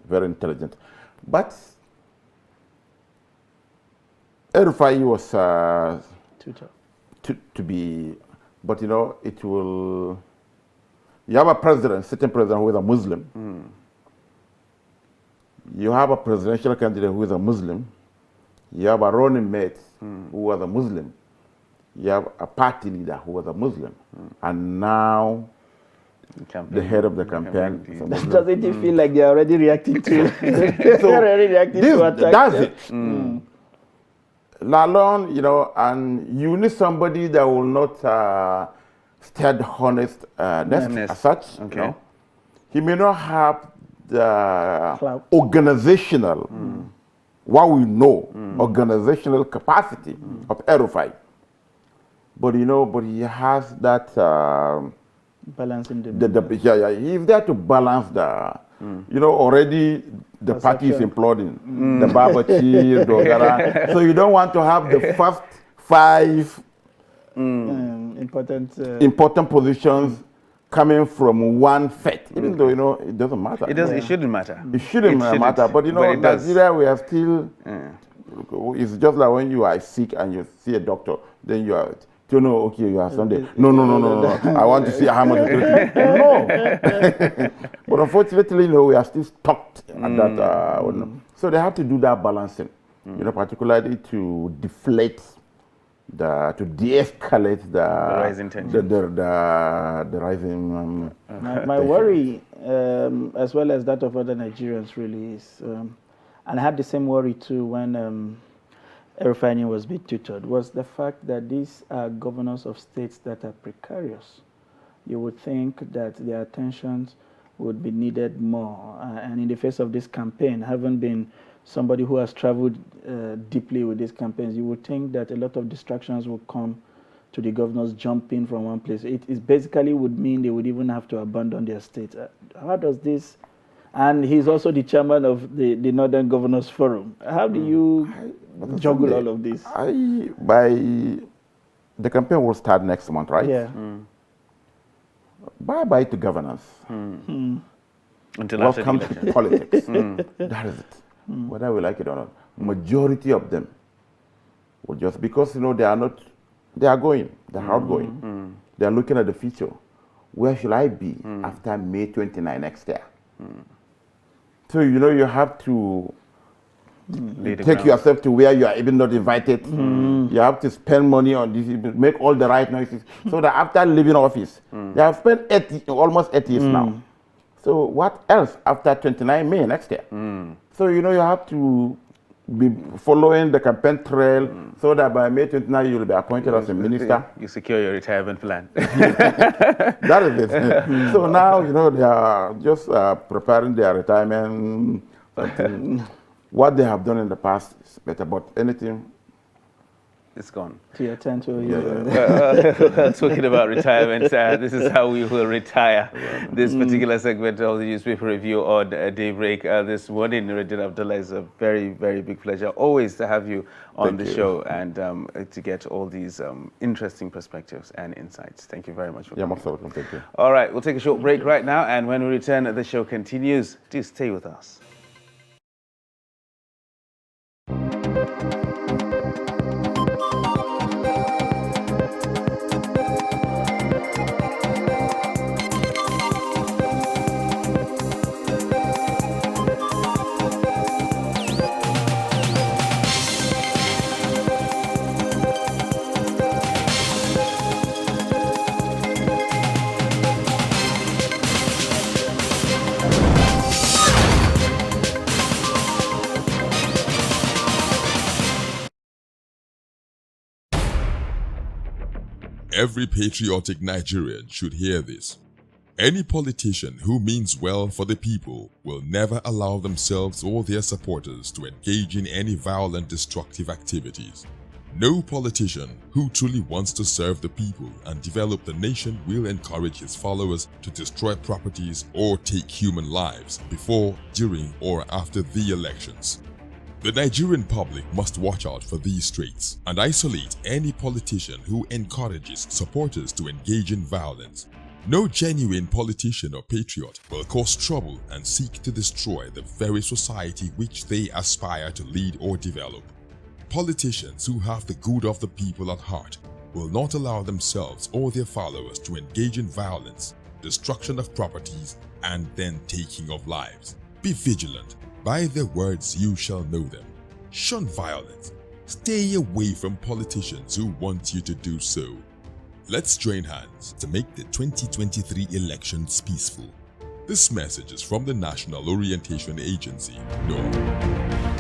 very intelligent. But Erufai was to be, but it will. You have a president, sitting president who is a Muslim. You have a presidential candidate who is a Muslim. You have a running mate who was a Muslim. You have a party leader who was a Muslim, and now the head of the campaign. Doesn't it feel like they are already reacting to it? They're already reacting to attack. That's it. Lalon, and you need somebody that will not stand honest as such. Okay. He may not have the organizational, what we know, organizational capacity of Erufai. but but he has that balancing he's there to balance the already the party is imploding. The Babachi, Dogara. So you don't want to have the first 5 important positions coming from one fet, even though it doesn't matter. It shouldn't matter. It shouldn't matter, but in Nigeria we are still. It's just like when you are sick and you see a doctor, then you are. Okay, you are Sunday. No. I want to see how much. No. But unfortunately, we are still stuck at that. So they have to do that balancing, particularly to deflate to de-escalate the rising tension. The rising. My worry, as well as that of other Nigerians, really is, and I had the same worry too when refining was being tutored, was the fact that these are governors of states that are precarious. You would think that their attention would be needed more. And in the face of this campaign, having been somebody who has traveled deeply with these campaigns, you would think that a lot of distractions will come to the governors jumping from one place. It basically would mean they would even have to abandon their state. How does this... And he's also the chairman of the Northern Governors Forum. How do you juggle all of this? The campaign will start next month, right? Yeah. Bye-bye to governance. Until what after comes the to politics. That is it. Whether we like it or not. Majority of them will just, because they are not, they are outgoing. They are looking at the future. Where should I be after May 29 next year? So, you have to take yourself to where you are even not invited. You have to spend money on this, make all the right noises, so that after leaving office, they have spent almost 8 years now. So what else after 29 May next year? So, you have to be following the campaign trail so that by May 29 you'll be appointed as a minister. You secure your retirement plan. That is it. So now, they are just preparing their retirement. What they have done in the past is better, but anything... It's gone. To your 10 to talking about retirement, this is how we will retire this particular segment of the newspaper review on Daybreak this morning. Nuruddin Abdullah, is a very, very big pleasure always to have you on the show and to get all these interesting perspectives and insights. Thank you very much for coming. Most welcome. Thank you. All right, we'll take a short break right now, and when we return, the show continues. Do stay with us. Every patriotic Nigerian should hear this. Any politician who means well for the people will never allow themselves or their supporters to engage in any violent, destructive activities. No politician who truly wants to serve the people and develop the nation will encourage his followers to destroy properties or take human lives before, during, or after the elections. The Nigerian public must watch out for these traits and isolate any politician who encourages supporters to engage in violence. No genuine politician or patriot will cause trouble and seek to destroy the very society which they aspire to lead or develop. Politicians who have the good of the people at heart will not allow themselves or their followers to engage in violence, destruction of properties, and then taking of lives. Be vigilant. By their words you shall know them. Shun violence. Stay away from politicians who want you to do so. Let's join hands to make the 2023 elections peaceful. This message is from the National Orientation Agency, NORA.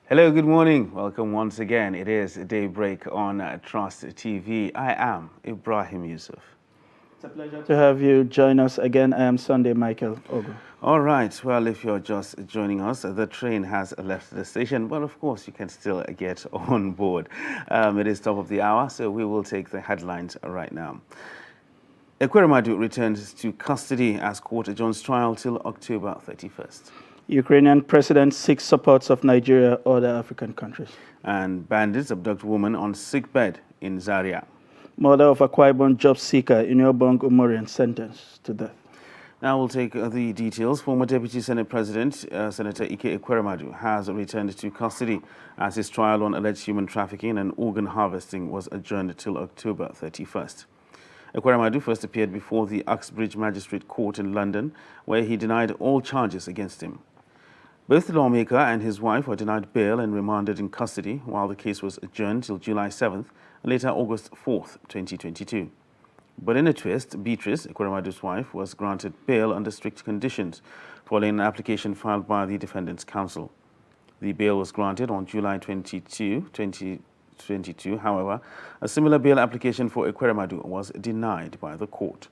Hello, good morning. Welcome once again. It is Daybreak on Trust TV. I am Ibrahim Yusuf. It's a pleasure to have you join us again. I am Sunday Michael Ogo. All right. Well, if you're just joining us, the train has left the station, but of course you can still get on board. It is top of the hour, so we will take the headlines right now. Ekweremadu returns to custody as court adjourns trial till October 31st. Ukrainian president seeks support of Nigeria or other African countries. And bandits abduct woman on sickbed in Zaria. Mother of Akwa Ibom job seeker Uniobong Umorian sentenced to death. Now we'll take the details. Former Deputy Senate President, Senator Ike Ekweremadu, has returned to custody as his trial on alleged human trafficking and organ harvesting was adjourned till October 31st. Ekweremadu first appeared before the Uxbridge Magistrate Court in London, where he denied all charges against him. Both the lawmaker and his wife were denied bail and remanded in custody, while the case was adjourned till July 7th and later August 4th, 2022. But in a twist, Beatrice, Ekweremadu's wife, was granted bail under strict conditions following an application filed by the defendant's counsel. The bail was granted on July 22, 2022. However, a similar bail application for Ekweremadu was denied by the court.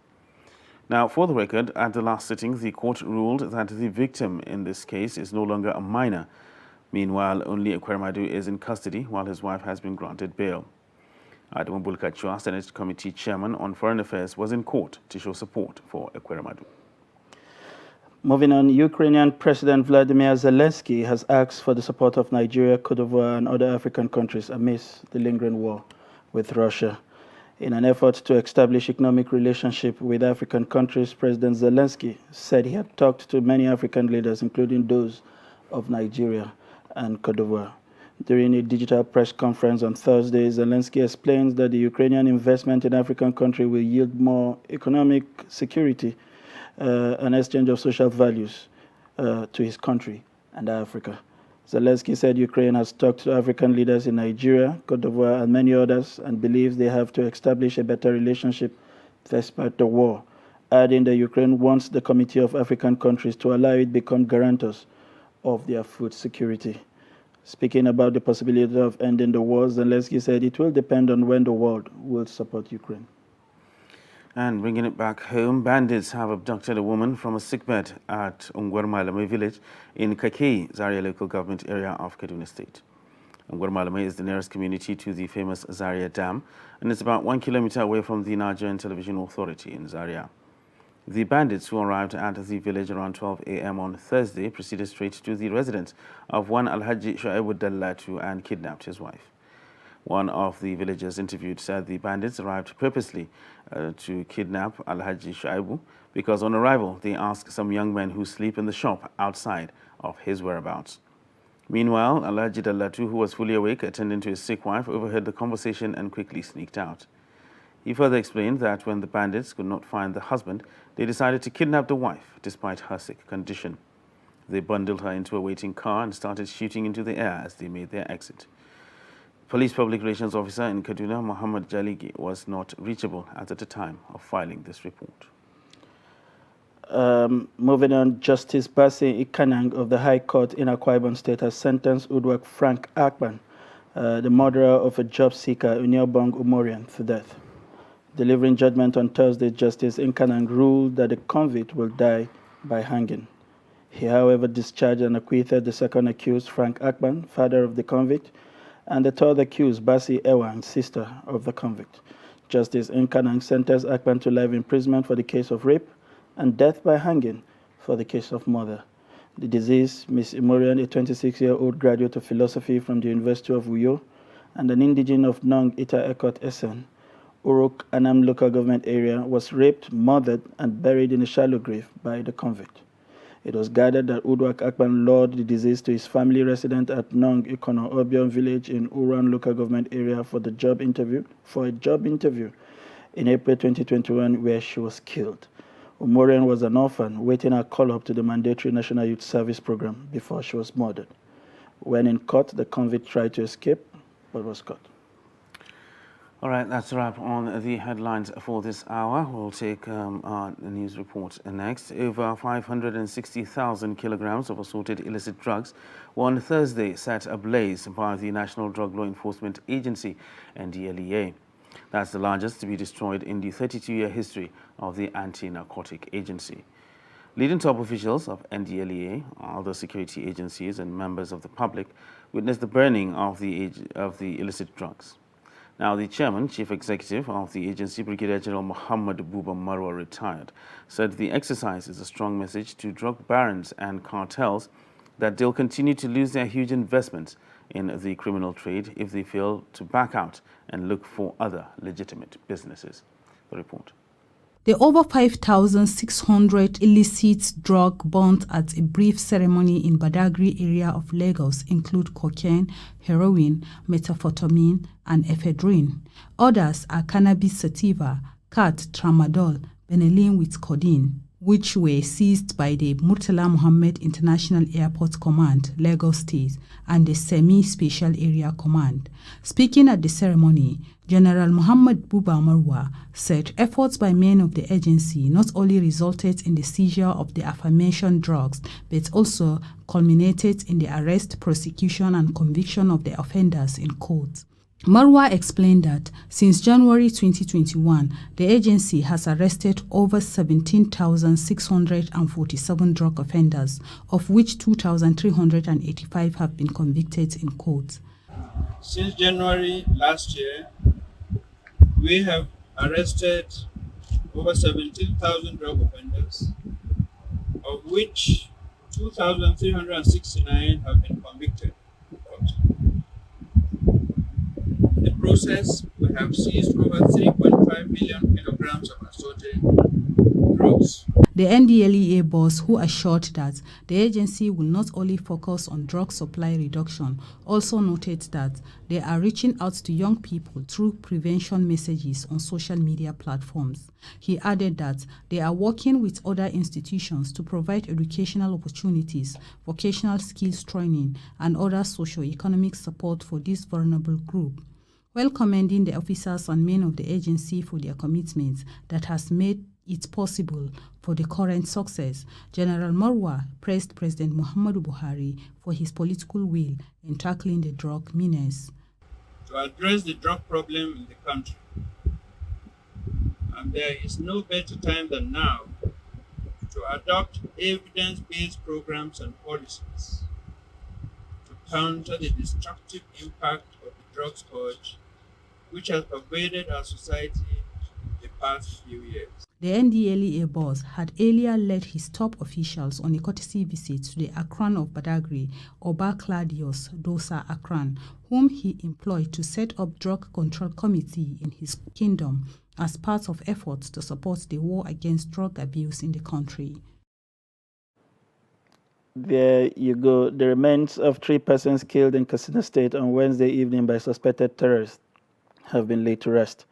Now, for the record, at the last sitting, the court ruled that the victim in this case is no longer a minor. Meanwhile, only Ekweremadu is in custody while his wife has been granted bail. Adamu Bulkachua, Senate Committee Chairman on Foreign Affairs, was in court to show support for Ekweremadu. Moving on, Ukrainian President Vladimir Zelensky has asked for the support of Nigeria, Cote d'Ivoire, and other African countries amidst the lingering war with Russia. In an effort to establish economic relationship with African countries, President Zelensky said he had talked to many African leaders, including those of Nigeria and Cote d'Ivoire. During a digital press conference on Thursday, Zelensky explains that the Ukrainian investment in African countries will yield more economic security and exchange of social values to his country and Africa. Zelensky said Ukraine has talked to African leaders in Nigeria, Cote d'Ivoire, and many others, and believes they have to establish a better relationship despite the war, adding that Ukraine wants the Committee of African Countries to allow it become guarantors of their food security. Speaking about the possibility of ending the war, Zelensky said it will depend on when the world will support Ukraine. And bringing it back home, bandits have abducted a woman from a sickbed at Ungwarmalame village in Kakei, Zaria local government area of Kaduna State. Ungwarmalame is the nearest community to the famous Zaria Dam, and it's about 1 kilometer away from the Nigerian Television Authority in Zaria. The bandits, who arrived at the village around 12 a.m. on Thursday, proceeded straight to the residence of one Alhaji Shuaibu Dallatu and kidnapped his wife. One of the villagers interviewed said the bandits arrived purposely to kidnap Alhaji Shuaibu because on arrival they asked some young men who sleep in the shop outside of his whereabouts. Meanwhile, Alhaji Dallatu, who was fully awake attending to his sick wife, overheard the conversation and quickly sneaked out. He further explained that when the bandits could not find the husband, they decided to kidnap the wife despite her sick condition. They bundled her into a waiting car and started shooting into the air as they made their exit. Police Public Relations Officer in Kaduna, Muhammad Jaligi, was not reachable at the time of filing this report. Moving on, Justice Basi Ikanang of the High Court in Akwa Ibom State has sentenced Udwak Frank Akpan, the murderer of a job seeker, Uniobong Umorian, to death. Delivering judgment on Thursday, Justice Ikanang ruled that the convict will die by hanging. He, however, discharged and acquitted the second accused, Frank Akpan, father of the convict, and the third accused, Basi Ewang, sister of the convict. Justice Nkanang sentenced Akpan to life imprisonment for the case of rape and death by hanging for the case of murder. The deceased, Ms. Imorian, a 26-year-old graduate of philosophy from the University of Uyo and an indigene of Nong Ita Ekot Essen, Uruk Anam local government area, was raped, murdered, and buried in a shallow grave by the convict. It was gathered that Udwak Akpan lured the deceased to his family residence at Nong Ikono Obion village in Uran local government area for a job interview in April 2021, where she was killed. Umorian was an orphan waiting her call-up to the mandatory National Youth Service Program before she was murdered. When in court, the convict tried to escape but was caught. All right, that's a wrap on the headlines for this hour. We'll take our news report next. Over 560,000 kilograms of assorted illicit drugs were on Thursday set ablaze by the National Drug Law Enforcement Agency, NDLEA. That's the largest to be destroyed in the 32-year history of the anti-narcotic agency. Leading top officials of NDLEA, other security agencies and members of the public witnessed the burning of the illicit drugs. Now, the chairman, chief executive of the agency, Brigadier General Muhammad Buba Marwa, retired, said the exercise is a strong message to drug barons and cartels that they'll continue to lose their huge investments in the criminal trade if they fail to back out and look for other legitimate businesses. The report. The over 5,600 illicit drug burnt at a brief ceremony in Badagry area of Lagos include cocaine, heroin, methamphetamine, and ephedrine. Others are cannabis sativa, cat, tramadol, benylin with codeine, which were seized by the Murtala Muhammed International Airport Command, Lagos State, and the Semi-Special Area Command. Speaking at the ceremony, General Muhammad Buba Marwa said efforts by men of the agency not only resulted in the seizure of the aforementioned drugs, but also culminated in the arrest, prosecution, and conviction of the offenders in court. Marwa explained that since January 2021, the agency has arrested over 17,647 drug offenders, of which 2,385 have been convicted in court. Since January last year, we have arrested over 17,000 drug offenders, of which 2,369 have been convicted. In the process, we have seized over 3.5 million kilograms of assorted drugs. The NDLEA boss, who assured that the agency will not only focus on drug supply reduction, also noted that they are reaching out to young people through prevention messages on social media platforms. He added that they are working with other institutions to provide educational opportunities, vocational skills training, and other socio-economic support for this vulnerable group. While commending the officers and men of the agency for their commitment that has made it possible for the current success, General Marwa praised President Muhammadu Buhari for his political will in tackling the drug menace. To address the drug problem in the country, and there is no better time than now to adopt evidence-based programs and policies to counter the destructive impact of the drug scourge which has pervaded our society the past few years. The NDLEA boss had earlier led his top officials on a courtesy visit to the Akran of Badagry, Oba Claudius Dosa Akran, whom he employed to set up drug control committee in his kingdom as part of efforts to support the war against drug abuse in the country. There you go. The remains of 3 persons killed in Katsina State on Wednesday evening by suspected terrorists have been laid to rest.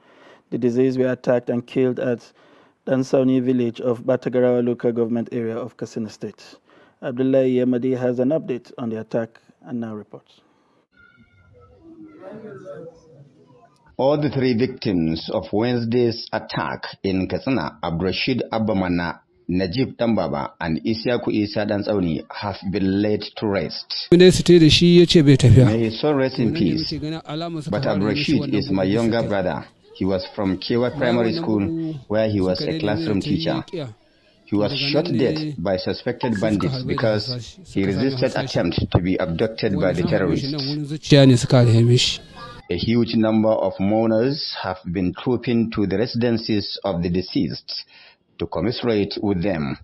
The deceased were attacked and killed at Dansauni village of Batagarawa local government area of Katsina State. Abdullahi Yamadi has an update on the attack and now reports. All the 3 victims of Wednesday's attack in Katsina, Abdurrashid Abamana, Najib Tambaba, and Isiaku Isa Dansauni have been laid to rest. May his soul rest in peace. But Abdurrashid is my younger brother. He was from Kewa Primary School, where he was a classroom teacher. He was shot dead by suspected bandits because he resisted attempt to be abducted by the terrorists. A huge number of mourners have been trooping to the residences of the deceased to commiserate with them.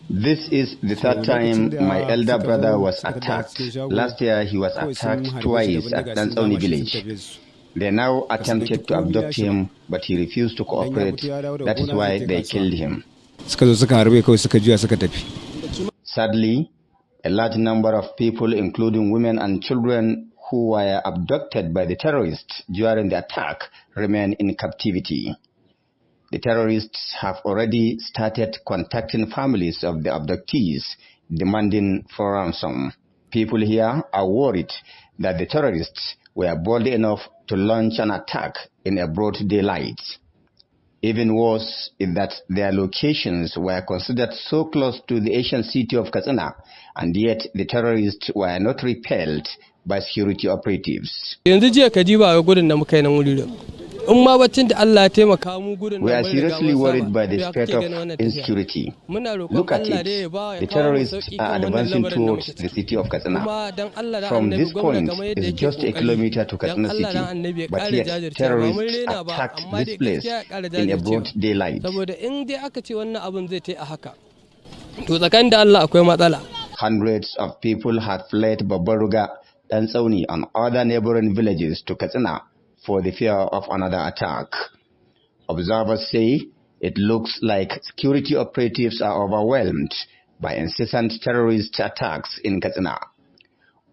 This is the 3rd time my elder brother was attacked. Last year he was attacked twice at Dansauni village. They now attempted to abduct him, but he refused to cooperate. That is why they killed him. Sadly, a large number of people, including women and children who were abducted by the terrorists during the attack, remain in captivity. The terrorists have already started contacting families of the abductees, demanding for ransom. People here are worried that the terrorists were bold enough to launch an attack in a broad daylight. Even worse is that their locations were considered so close to the ancient city of Katsina, and yet the terrorists were not repelled by security operatives. We are seriously worried by the spread of insecurity. Look at it. The terrorists are advancing towards the city of Katsina. From this point, it's just a kilometer to Katsina city, but yet terrorists attacked this place in a broad daylight. Hundreds of people had fled Babaruga, Dansauni, and other neighboring villages to Katsina for the fear of another attack. Observers say it looks like security operatives are overwhelmed by incessant terrorist attacks in Katsina.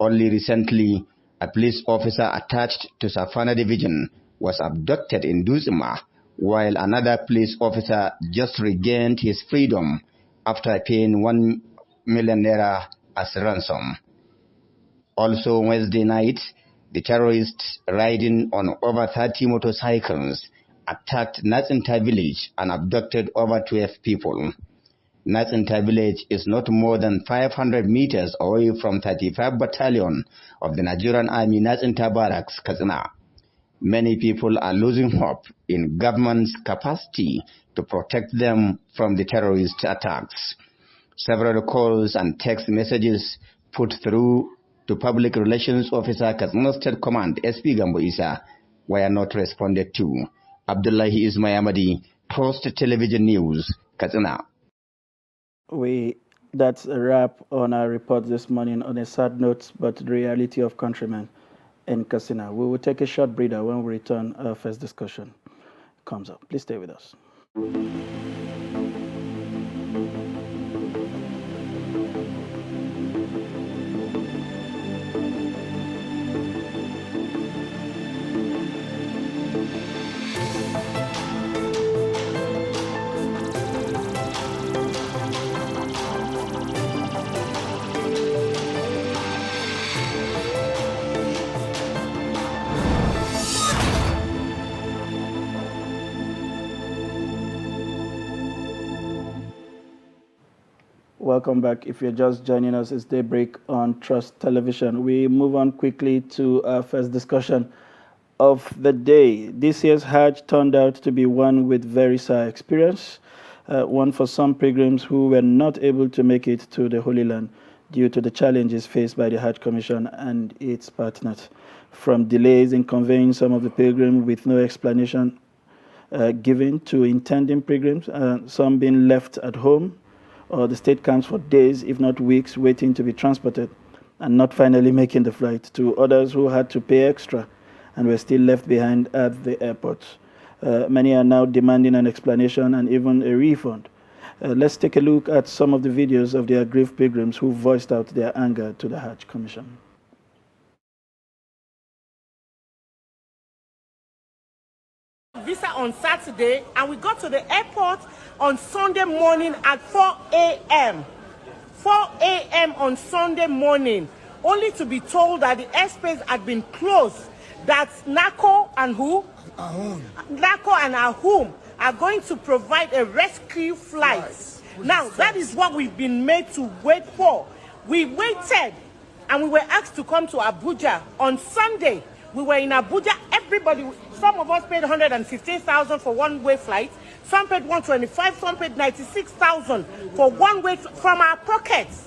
Only recently, a police officer attached to Safana Division was abducted in Duzima, while another police officer just regained his freedom after paying 1 million naira as ransom. Also Wednesday night, the terrorists riding on over 30 motorcycles attacked Natsinta village and abducted over 12 people. Natsinta village is not more than 500 meters away from 35 Battalion of the Nigerian Army Natsinta Barracks, Katsina. Many people are losing hope in government's capacity to protect them from the terrorist attacks. Several calls and text messages put through to Public Relations Officer Katsina State Command SP Gambo Isa were not responded to. Abdullahi Ismayamadi, Post Television News, Katsina. That's a wrap on our report this morning on a sad note, but the reality of countrymen in Katsina. We will take a short breather. When we return, our first discussion comes up. Please stay with us. Welcome back. If you're just joining us, it's Daybreak on Trust Television. We move on quickly to our first discussion of the day. This year's Hajj turned out to be one with very sad experience, one for some pilgrims who were not able to make it to the Holy Land due to the challenges faced by the Hajj Commission and its partners, from delays in conveying some of the pilgrims with no explanation given to intending pilgrims, some being left at home, or the state camps for days, if not weeks, waiting to be transported and not finally making the flight, to others who had to pay extra and were still left behind at the airport. Many are now demanding an explanation and even a refund. Let's take a look at some of the videos of the aggrieved pilgrims who voiced out their anger to the Hajj Commission. Visa on Saturday, and we got to the airport on Sunday morning at 4 a.m. 4 a.m. on Sunday morning, only to be told that the airspace had been closed, that NACO and who? NACO and Ahum are going to provide a rescue flight. Now, that is what we've been made to wait for. We waited, and we were asked to come to Abuja on Sunday. We were in Abuja, everybody, some of us paid 115,000 for one-way flight, some paid 125, some paid 96,000 for one-way from our pockets.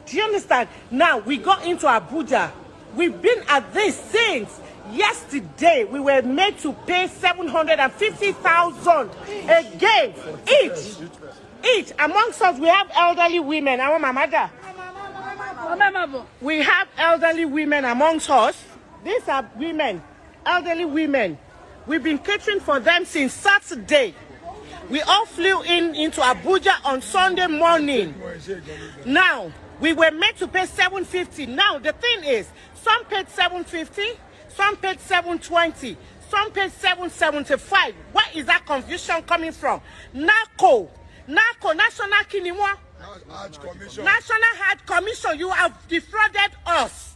Do you understand? Now, we got into Abuja. We've been at this since yesterday. We were made to pay 750,000 again, each. Amongst us, we have elderly women. We have elderly women amongst us. These are women, elderly women. We've been catering for them since Saturday. We all flew into Abuja on Sunday morning. Now, we were made to pay 750. Now, the thing is, some paid 750, some paid 720, some paid 775. Where is that confusion coming from? NACO, National Kinimwa, National Hajj Commission, you have defrauded us.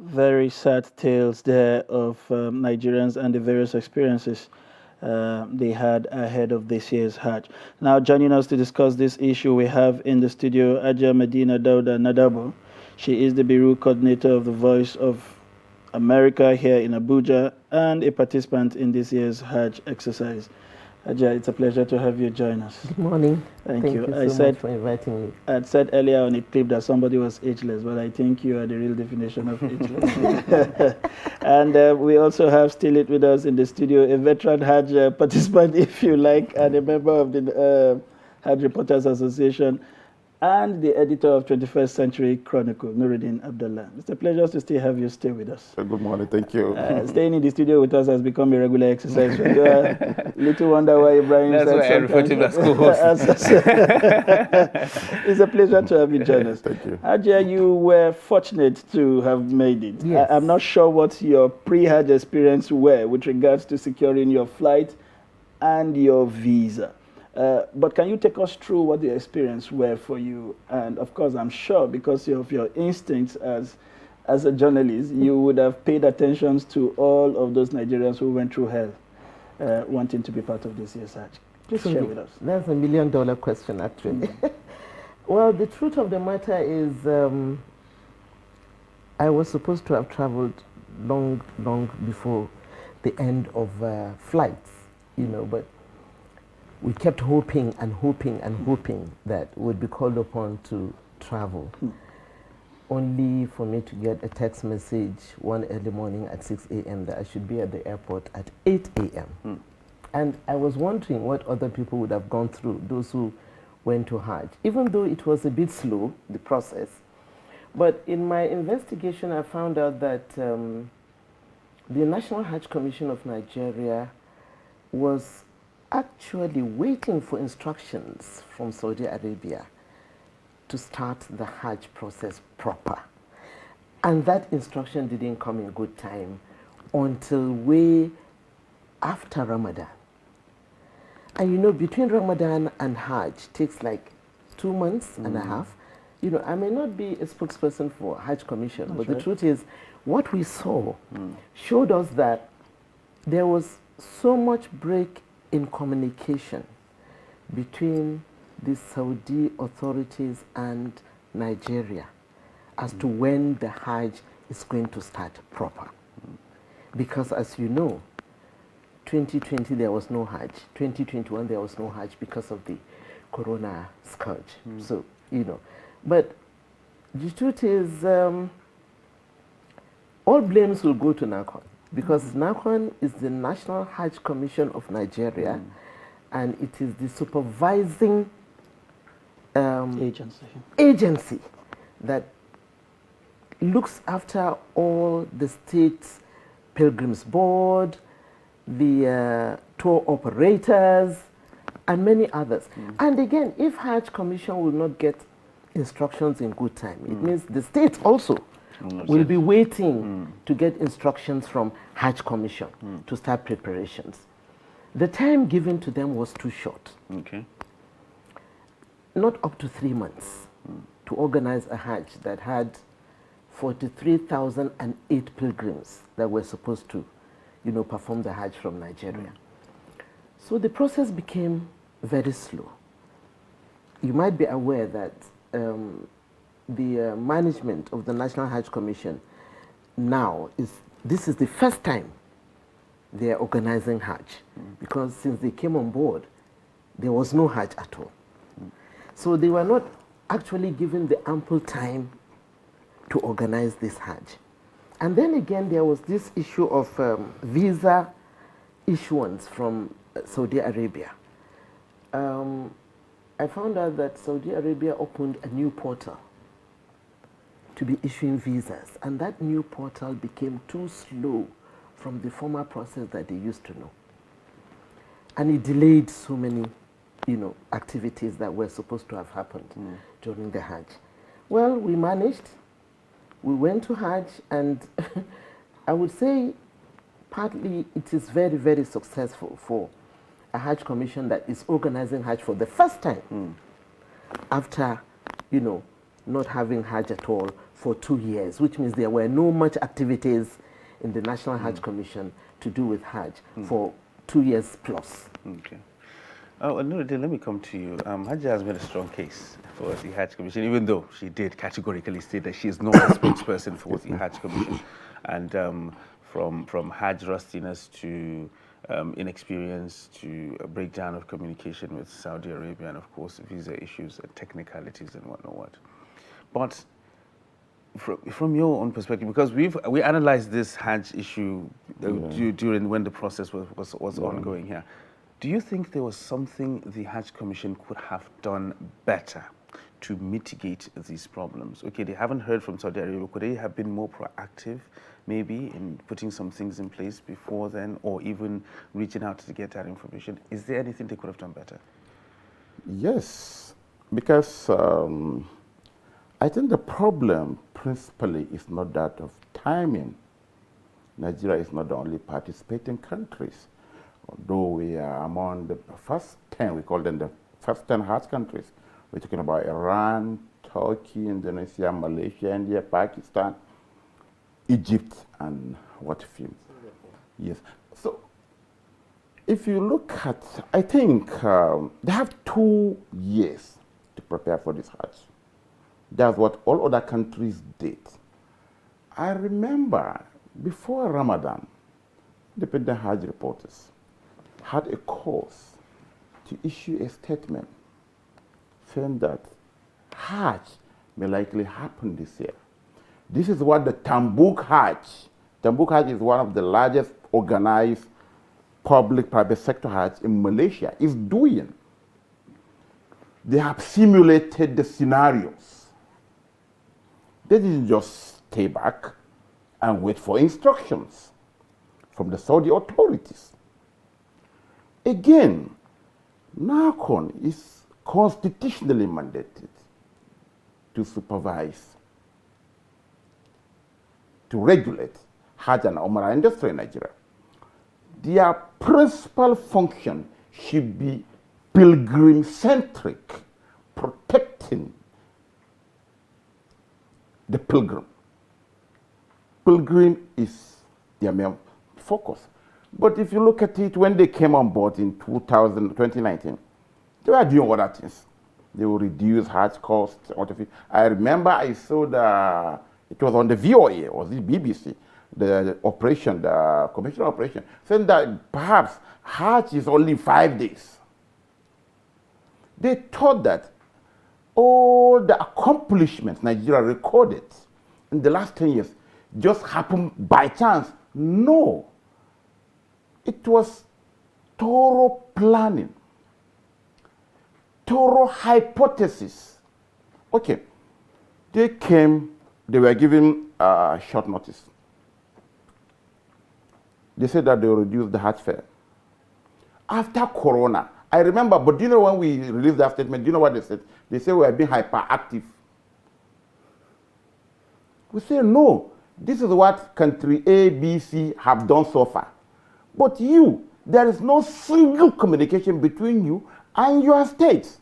Very sad tales there of Nigerians and the various experiences they had ahead of this year's Hajj. Now, joining us to discuss this issue, we have in the studio Aja Medina Dauda Nadabo. She is the Bureau Coordinator of the Voice of America here in Abuja and a participant in this year's Hajj exercise. Aja, it's a pleasure to have you join us. Good morning. Thank you. I so much for inviting me. I said earlier on a clip that somebody was ageless, but I think you are the real definition of ageless. And we also have still with us in the studio a veteran Hajj participant, if you like, and a member of the Hajj Reporters Association, and the editor of 21st Century Chronicle, Nuruddin Abdullah. It's a pleasure to still have you stay with us. Good morning, thank you. Staying in the studio with us has become a regular exercise. Little wonder why Ibrahim That's said why I refer to him as co-host. It's a pleasure to have you join us. Thank you. Ajay, you were fortunate to have made it. Yes. I'm not sure what your pre-Hajj experience were with regards to securing your flight and your visa. But can you take us through what the experience were for you? And of course, I'm sure because of your instincts as a journalist, you would have paid attention to all of those Nigerians who went through hell wanting to be part of this year's Hajj. Please share with us. That's $1 million question, actually. Well, the truth of the matter is I was supposed to have traveled long before the end of flights, but we kept hoping that we'd be called upon to travel, only for me to get a text message one early morning at 6 a.m. that I should be at the airport at 8 a.m. And I was wondering what other people would have gone through, those who went to Hajj, even though it was a bit slow, the process. But in my investigation, I found out that the National Hajj Commission of Nigeria was actually waiting for instructions from Saudi Arabia to start the Hajj process proper. And that instruction didn't come in good time until way after Ramadan. And between Ramadan and Hajj takes like 2 months and a half. I may not be a spokesperson for Hajj Commission, but the truth is what we saw showed us that there was so much break in communication between the Saudi authorities and Nigeria as to when the Hajj is going to start proper. Because as you know, 2020 there was no Hajj, 2021 there was no Hajj because of the corona scourge. So, but the truth is all blames will go to NACON. Because NACON is the National Hajj Commission of Nigeria, and it is the supervising agency that looks after all the states' pilgrims board, the tour operators, and many others. And again, if Hajj Commission will not get instructions in good time, it means the states also will be waiting to get instructions from Hajj Commission to start preparations. The time given to them was too short. Okay. Not up to 3 months to organize a Hajj that had 43,008 pilgrims that were supposed to, perform the Hajj from Nigeria. So the process became very slow. You might be aware that the management of the National Hajj Commission now this is the first time they are organizing Hajj, because since they came on board, there was no Hajj at all. So they were not actually given the ample time to organize this Hajj. And then again, there was this issue of visa issuance from Saudi Arabia. I found out that Saudi Arabia opened a new portal to be issuing visas, and that new portal became too slow from the former process that they used to know. And it delayed so many, activities that were supposed to have happened during the Hajj. Well, we managed. We went to Hajj, and I would say partly it is very, very successful for a Hajj Commission that is organizing Hajj for the first time after, not having Hajj at all for 2 years, which means there were no much activities in the National Hajj Commission to do with Hajj for 2 years plus. Okay. Oh, Nuruddin, let me come to you. Hajj has made a strong case for the Hajj Commission, even though she did categorically state that she is not a spokesperson for the Hajj Commission. And from Hajj rustiness to inexperience to a breakdown of communication with Saudi Arabia, and of course visa issues and technicalities and whatnot. But from your own perspective, because we analyzed this Hajj issue during when the process was ongoing here, do you think there was something the Hajj Commission could have done better to mitigate these problems? Okay, they haven't heard from Saudi Arabia. Could they have been more proactive, maybe, in putting some things in place before then, or even reaching out to get that information? Is there anything they could have done better? Yes, because I think the problem principally is not that of timing. Nigeria is not the only participating countries. Although we are among the first 10, we call them the first 10 Hajj countries. We're talking about Iran, Turkey, Indonesia, Malaysia, India, Pakistan, Egypt, and what few. Yes. So if you look at, I think they have 2 years to prepare for this Hajj. That's what all other countries did. I remember before Ramadan, independent Hajj reporters had a cause to issue a statement saying that Hajj may likely happen this year. This is what the Tambuk Hajj is one of the largest organized public-private sector Hajj in Malaysia, is doing. They have simulated the scenarios. They didn't just stay back and wait for instructions from the Saudi authorities. Again, NACON is constitutionally mandated to supervise, to regulate Hajj and Umrah industry in Nigeria. Their principal function should be pilgrim-centric, protecting the pilgrim. Pilgrim is their main focus. But if you look at it, when they came on board in 2019, they were doing other things. They will reduce Hajj costs. I remember I saw it was on the VOA, or the BBC, the operation, the commissioner operation, saying that perhaps Hajj is only 5 days. They thought that all the accomplishments Nigeria recorded in the last 10 years just happened by chance. No. It was thorough planning, thorough hypothesis. Okay, they were given short notice. They said that they will reduce the Hajj fare. After Corona, I remember, but do you know when we released that statement, do you know what they said? They said we are being hyperactive. We say, no, this is what country A, B, C have done so far. But there is no single communication between you and your states.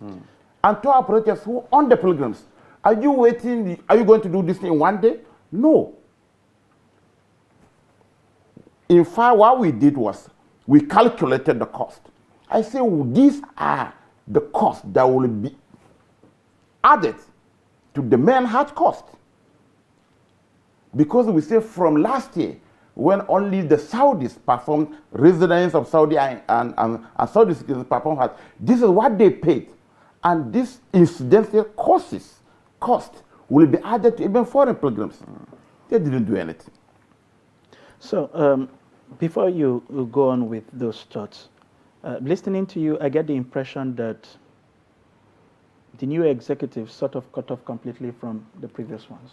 And tour operators who own the pilgrims. Are you waiting? Are you going to do this in 1 day? No. In fact, what we did was we calculated the cost. I say, well, these are the costs that will be added to the main Hajj cost. Because we say from last year, when only the Saudis performed, residents of Saudi and Saudi citizens performed Hajj, this is what they paid. And this incidental cost will be added to even foreign pilgrims. They didn't do anything. So, before you go on with those thoughts, listening to you, I get the impression that the new executive sort of cut off completely from the previous ones.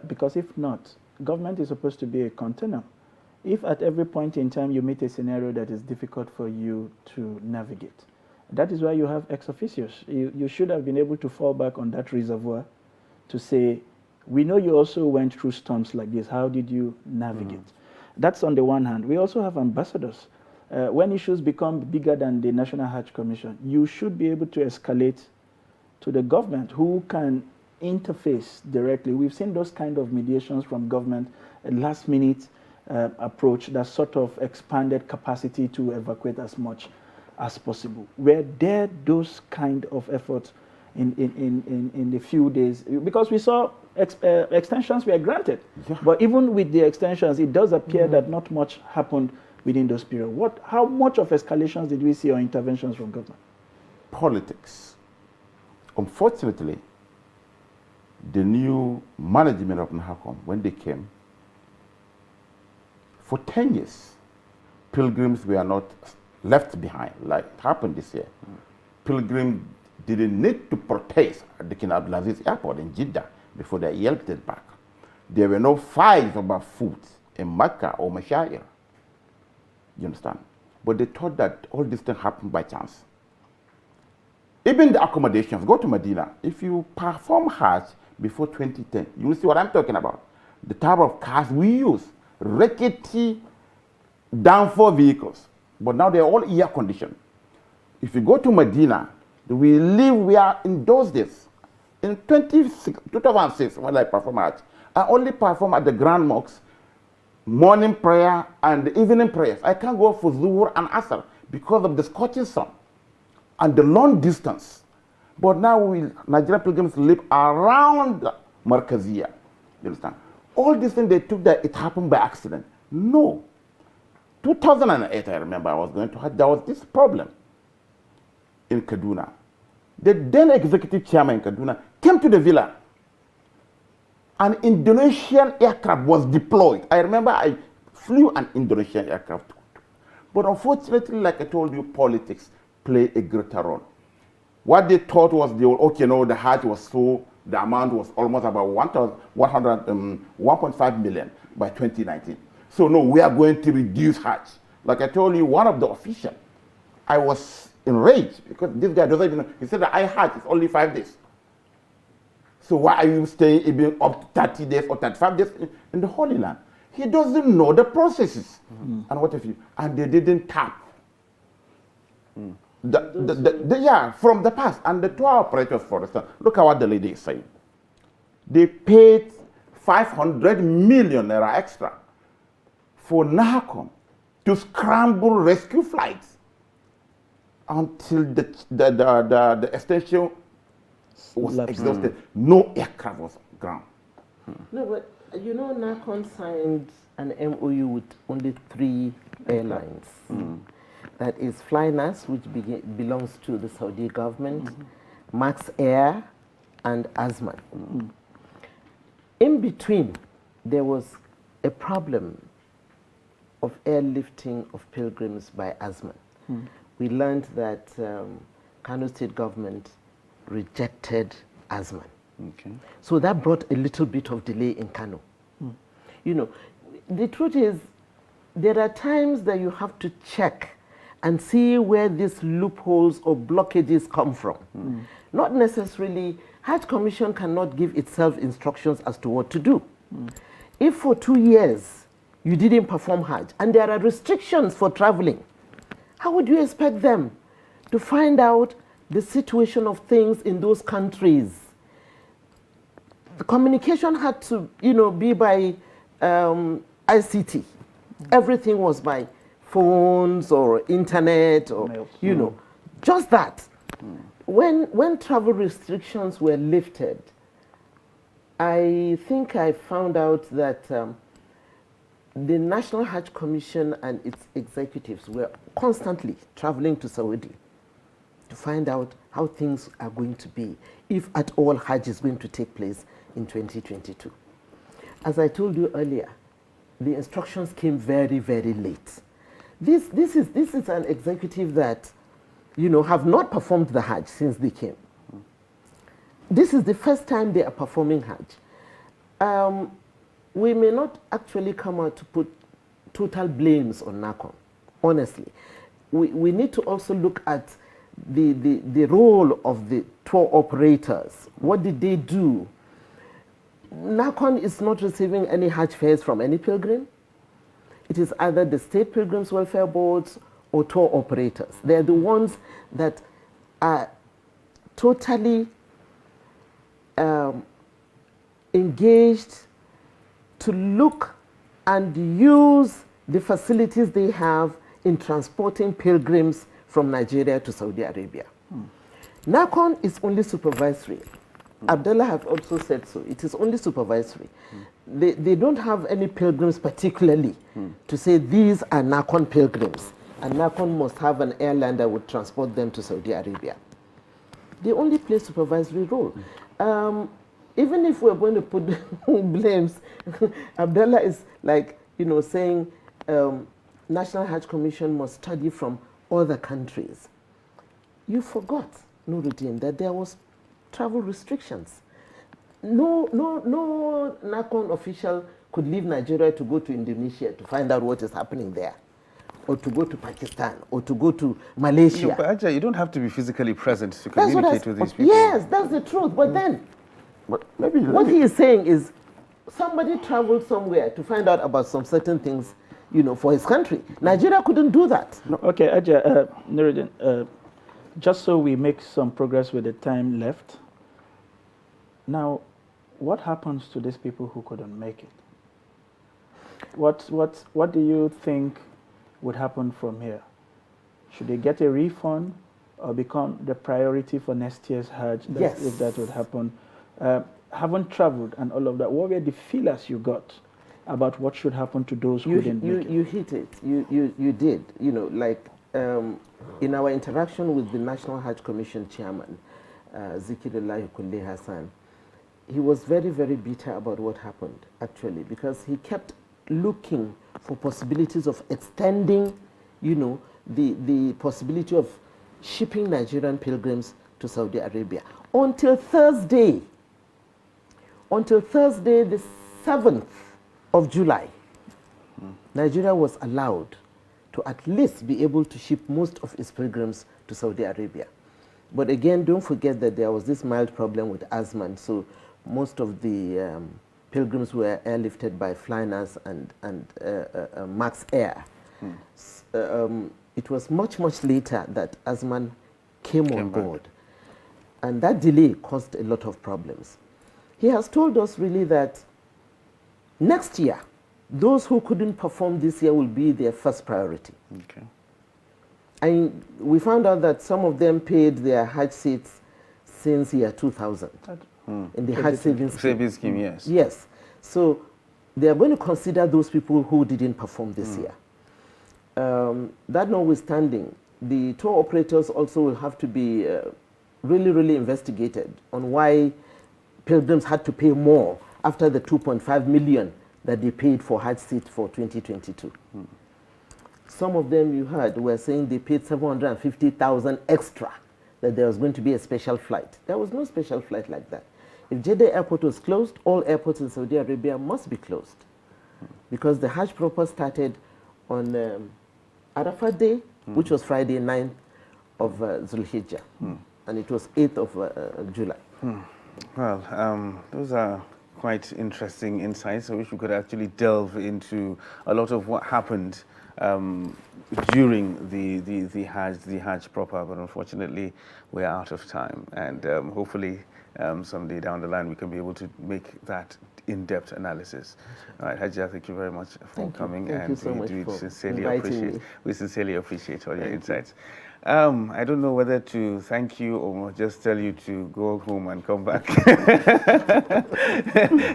Because if not, government is supposed to be a container. If at every point in time you meet a scenario that is difficult for you to navigate, that is why you have ex officios. You should have been able to fall back on that reservoir to say, we know you also went through storms like this. How did you navigate? That's on the one hand. We also have ambassadors. When issues become bigger than the National Hajj Commission, you should be able to escalate to the government, who can interface directly. We've seen those kind of mediations from government, a last-minute approach that sort of expanded capacity to evacuate as much as possible. Were there those kind of efforts in the few days? Because we saw extensions were granted, but even with the extensions, it does appear that not much happened within those periods. How much of escalations did we see or interventions from government? Politics. Unfortunately, the new management of NAHACOM, when they came, for 10 years, pilgrims were not left behind like it happened this year. Pilgrims didn't need to protest at the King Abdulaziz Airport in Jeddah before they yelped it back. There were no fights about food in Mecca or Mashair. You understand? But they thought that all this thing happened by chance. Even the accommodations, go to Medina. If you perform Hajj before 2010, you will see what I'm talking about. The type of cars we use, rickety, downfall vehicles. But now they're all air conditioned. If you go to Medina, we are in those days. In 2006, when I performed Hajj, I only perform at the Grand Mosque, morning prayer and evening prayers. I can't go for Zuhur and Asr because of the scorching sun and the long distance. But now Nigerian pilgrims live around Markaziyah. You understand? All these things they took that it happened by accident. No. 2008, I remember I was going to Hajj, there was this problem in Kaduna. The then executive chairman in Kaduna came to the villa. An Indonesian aircraft was deployed. I remember I flew an Indonesian aircraft. But unfortunately, like I told you, politics play a greater role. What they thought was, the Hajj was so, the amount was almost about 1.5 million by 2019. So no, we are going to reduce Hajj. Like I told you, one of the officials, I was enraged because this guy doesn't even know. He said that Hajj is only 5 days. So why are you staying even up to 30 days or 35 days in the Holy Land? He doesn't know the processes. And what if you, and they didn't tap. From the past. And the tour operators, for instance, look at what the lady is saying. They paid 500 million naira extra for NAHACOM to scramble rescue flights until the extension was exhausted. No aircraft was on ground. No, but you know, NAHACOM signed an MOU with only 3 airlines. That is Flynas, which belongs to the Saudi government, Max Air, and Azman. In between, there was a problem of airlifting of pilgrims by Azman. We learned that Kano State government rejected Azman. So that brought a little bit of delay in Kano. You know, the truth is, there are times that you have to check and see where these loopholes or blockages come from. Not necessarily, Hajj Commission cannot give itself instructions as to what to do. If for 2 years you didn't perform Hajj and there are restrictions for traveling, how would you expect them to find out the situation of things in those countries? The communication had to, be by ICT. Everything was by phones or internet or, just that. When travel restrictions were lifted, I think I found out that the National Hajj Commission and its executives were constantly traveling to Saudi to find out how things are going to be, if at all Hajj is going to take place in 2022. As I told you earlier, the instructions came very, very late. This is an executive that, have not performed the Hajj since they came. This is the first time they are performing Hajj. We may not actually come out to put total blames on NAHACOM, honestly. We need to also look at the role of the tour operators. What did they do? NAHACOM is not receiving any Hajj fares from any pilgrim. It is either the state pilgrims welfare boards or tour operators. They're the ones that are totally engaged to look and use the facilities they have in transporting pilgrims from Nigeria to Saudi Arabia. NACON is only supervisory. Abdullah has also said so. It is only supervisory. They don't have any pilgrims particularly to say these are NACON pilgrims, and NACON must have an airline that would transport them to Saudi Arabia. They only play supervisory role. Even if we're going to put blames, Abdullah is like, saying National Hajj Commission must study from other countries. You forgot, Nuruddin, that there was travel restrictions. No NACON official could leave Nigeria to go to Indonesia to find out what is happening there, or to go to Pakistan, or to go to Malaysia. But Ajay, you don't have to be physically present to communicate with these people. Yes, that's the truth. But then, what he is saying is, somebody traveled somewhere to find out about some certain things, for his country. Nigeria couldn't do that. No. Okay, Ajay, Nuruddin, just so we make some progress with the time left. Now, what happens to these people who couldn't make it? What do you think would happen from here? Should they get a refund or become the priority for next year's Hajj? Yes. If that would happen. Haven't traveled and all of that. What were the feelers you got about what should happen to those who didn't make it? You hit it. You did. In our interaction with the National Hajj Commission chairman, Zikirullah Kulli Hassan, he was very, very bitter about what happened, actually, because he kept looking for possibilities of extending, the possibility of shipping Nigerian pilgrims to Saudi Arabia. Until Thursday, the 7th of July, Nigeria was allowed to at least be able to ship most of its pilgrims to Saudi Arabia. But again, don't forget that there was this mild problem with Azman, so most of the pilgrims were airlifted by Flynas and Max Air. It was much, much later that Azman came on board. And that delay caused a lot of problems. He has told us really that next year, those who couldn't perform this year will be their first priority. Okay. And we found out that some of them paid their Hajj seats since year 2000 in the Hajj savings scheme. Yes. Yes. So they are going to consider those people who didn't perform this year. That notwithstanding, the tour operators also will have to be really, really investigated on why pilgrims had to pay more after the 2.5 million that they paid for Hajj seat for 2022. Some of them, you heard, were saying they paid 750,000 extra, that there was going to be a special flight. There was no special flight like that. If Jeddah airport was closed, all airports in Saudi Arabia must be closed, because the Hajj proper started on Arafat Day, which was Friday 9th of Zulhijjah, and it was 8th of July. Well, those are quite interesting insights. I wish we could actually delve into a lot of what happened during the Hajj proper, but unfortunately we're out of time, and hopefully someday down the line we can be able to make that in-depth analysis. All right, Hajjah, thank you very much for coming, Thank you so much for inviting me. We sincerely appreciate all your insights. I don't know whether to thank you or just tell you to go home and come back,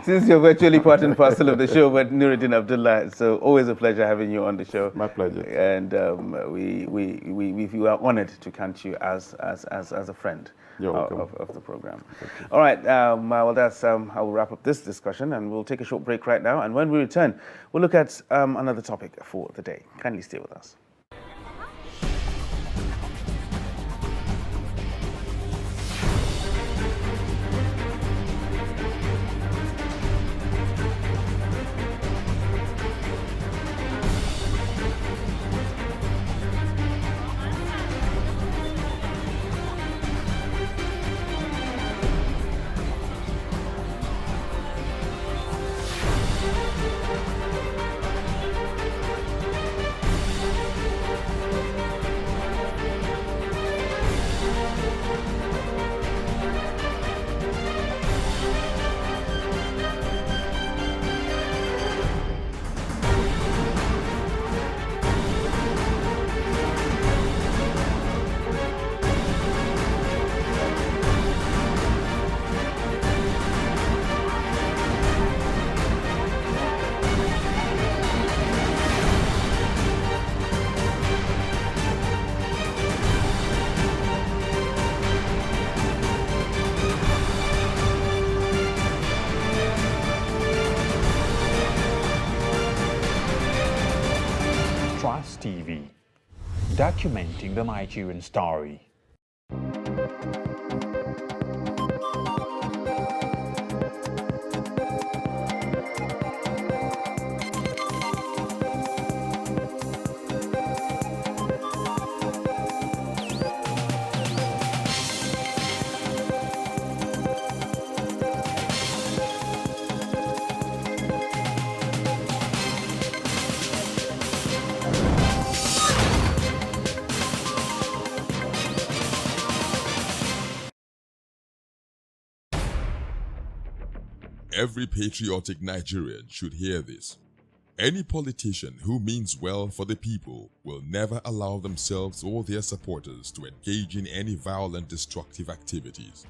since you're virtually part and parcel of the show. But Nuruddin Abdullah, so always a pleasure having you on the show. My pleasure. And we are honored to count you as a friend of the program. All right, well, that's how we'll wrap up this discussion, and we'll take a short break right now. And when we return, we'll look at another topic for the day. Kindly stay with us. TV, documenting the Nigerian story. Every patriotic Nigerian should hear this. Any politician who means well for the people will never allow themselves or their supporters to engage in any violent, destructive activities.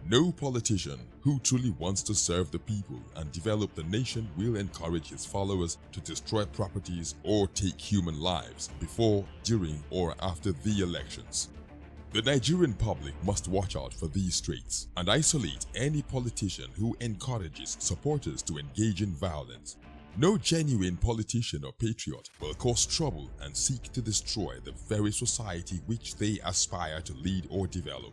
No politician who truly wants to serve the people and develop the nation will encourage his followers to destroy properties or take human lives before, during, or after the elections. The Nigerian public must watch out for these traits and isolate any politician who encourages supporters to engage in violence. No genuine politician or patriot will cause trouble and seek to destroy the very society which they aspire to lead or develop.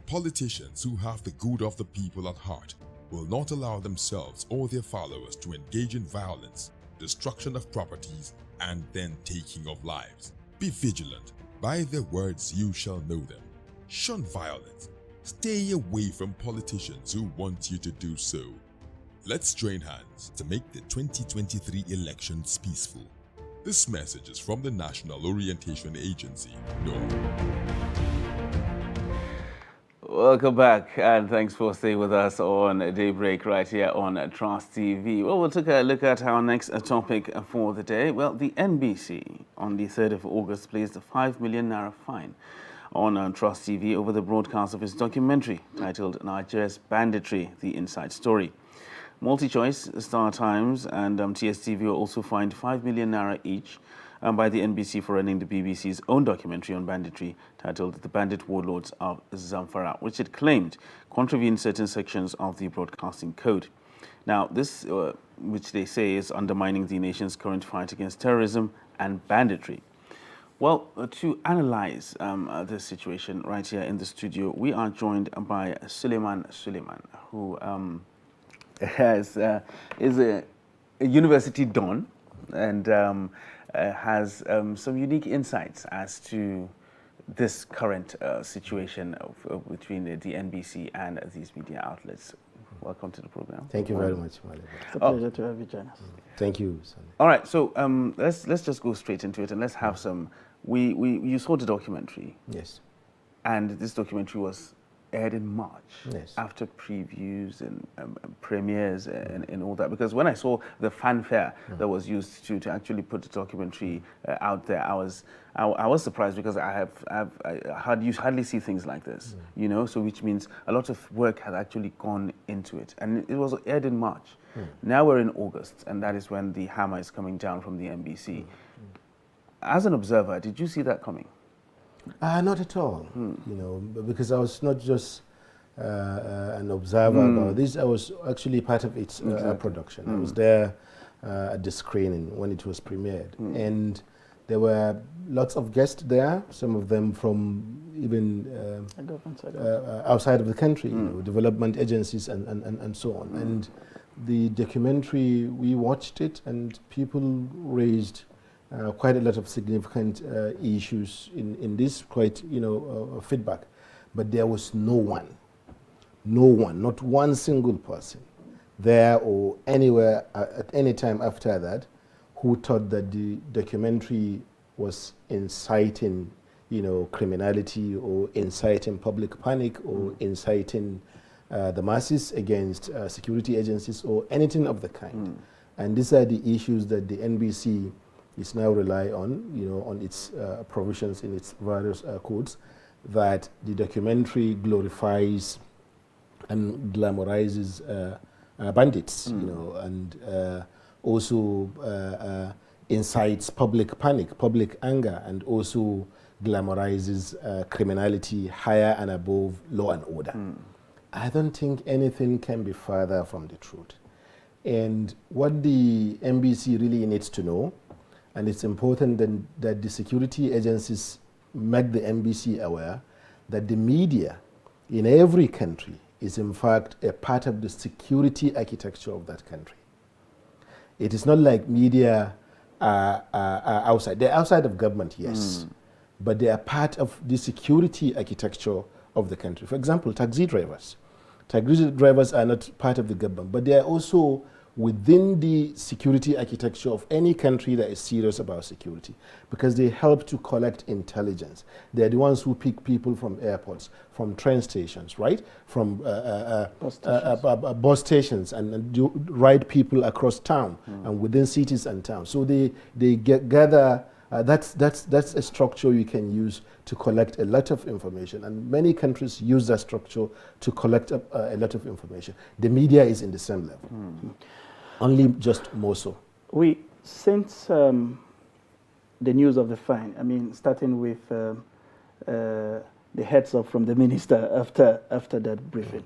Politicians who have the good of the people at heart will not allow themselves or their followers to engage in violence, destruction of properties, and then taking of lives. Be vigilant. By their words you shall know them. Shun violence. Stay away from politicians who want you to do so. Let's join hands to make the 2023 elections peaceful. This message is from the National Orientation Agency, NORA. Welcome back, and thanks for staying with us on Daybreak right here on Trust TV. Well, we'll take a look at our next topic for the day. Well, the NBC on the 3rd of August placed a 5 million naira fine on Trust TV over the broadcast of its documentary titled Nigeria's Banditry, The Inside Story. MultiChoice, Star Times, and TSTV were also fined 5 million naira each by the NBC for running the BBC's own documentary on banditry titled The Bandit Warlords of Zamfara, which it claimed contravened certain sections of the Broadcasting Code. Now, this, which they say is undermining the nation's current fight against terrorism and banditry. Well, to analyze this situation right here in the studio, we are joined by Suleiman, who is a university don and has some unique insights as to this current situation between the NBC and these media outlets. Welcome to the program. Thank you very much, Malik. It's a pleasure to have you join us. Thank you, Sonny. All right, so let's just go straight into it and let's have some. You saw the documentary. Yes. And this documentary was aired in March, yes, after previews and premieres and all that. Because when I saw the fanfare that was used to actually put the documentary out there, I was surprised because I hardly see things like this, you know. So which means a lot of work has actually gone into it, and it was aired in March. Now we're in August, and that is when the hammer is coming down from the NBC. As an observer, did you see that coming? Not at all, you know, because I was not just an observer about this. I was actually part of its production. I was there at the screening when it was premiered, and there were lots of guests there. Some of them from even outside of the country, you know, development agencies and so on. And the documentary, we watched it, and people raised quite a lot of significant issues in this, quite, you know, feedback. But there was no one, not one single person there or anywhere at any time after that who thought that the documentary was inciting, you know, criminality or inciting public panic or inciting the masses against security agencies or anything of the kind. And these are the issues that the NBC is now rely on, you know, on its provisions in its various codes, that the documentary glorifies and glamorizes bandits, you know, and also incites public panic, public anger, and also glamorizes criminality higher and above law and order. I don't think anything can be further from the truth. And what the NBC really needs to know, And it's important that the security agencies make the NBC aware that the media in every country is in fact a part of the security architecture of that country. It is not like media are outside. They're outside of government, yes, but they are part of the security architecture of the country. For example, taxi drivers. Taxi drivers are not part of the government, but they are also within the security architecture of any country that is serious about security, because they help to collect intelligence. They're the ones who pick people from airports, from train stations, right? From bus stations and do ride people across town and within cities and towns. So they gather. That's a structure you can use to collect a lot of information, and many countries use that structure to collect a lot of information. The media is in the same level, only just more so. Since the news of the fine, I mean, starting with the heads up from the minister after that briefing,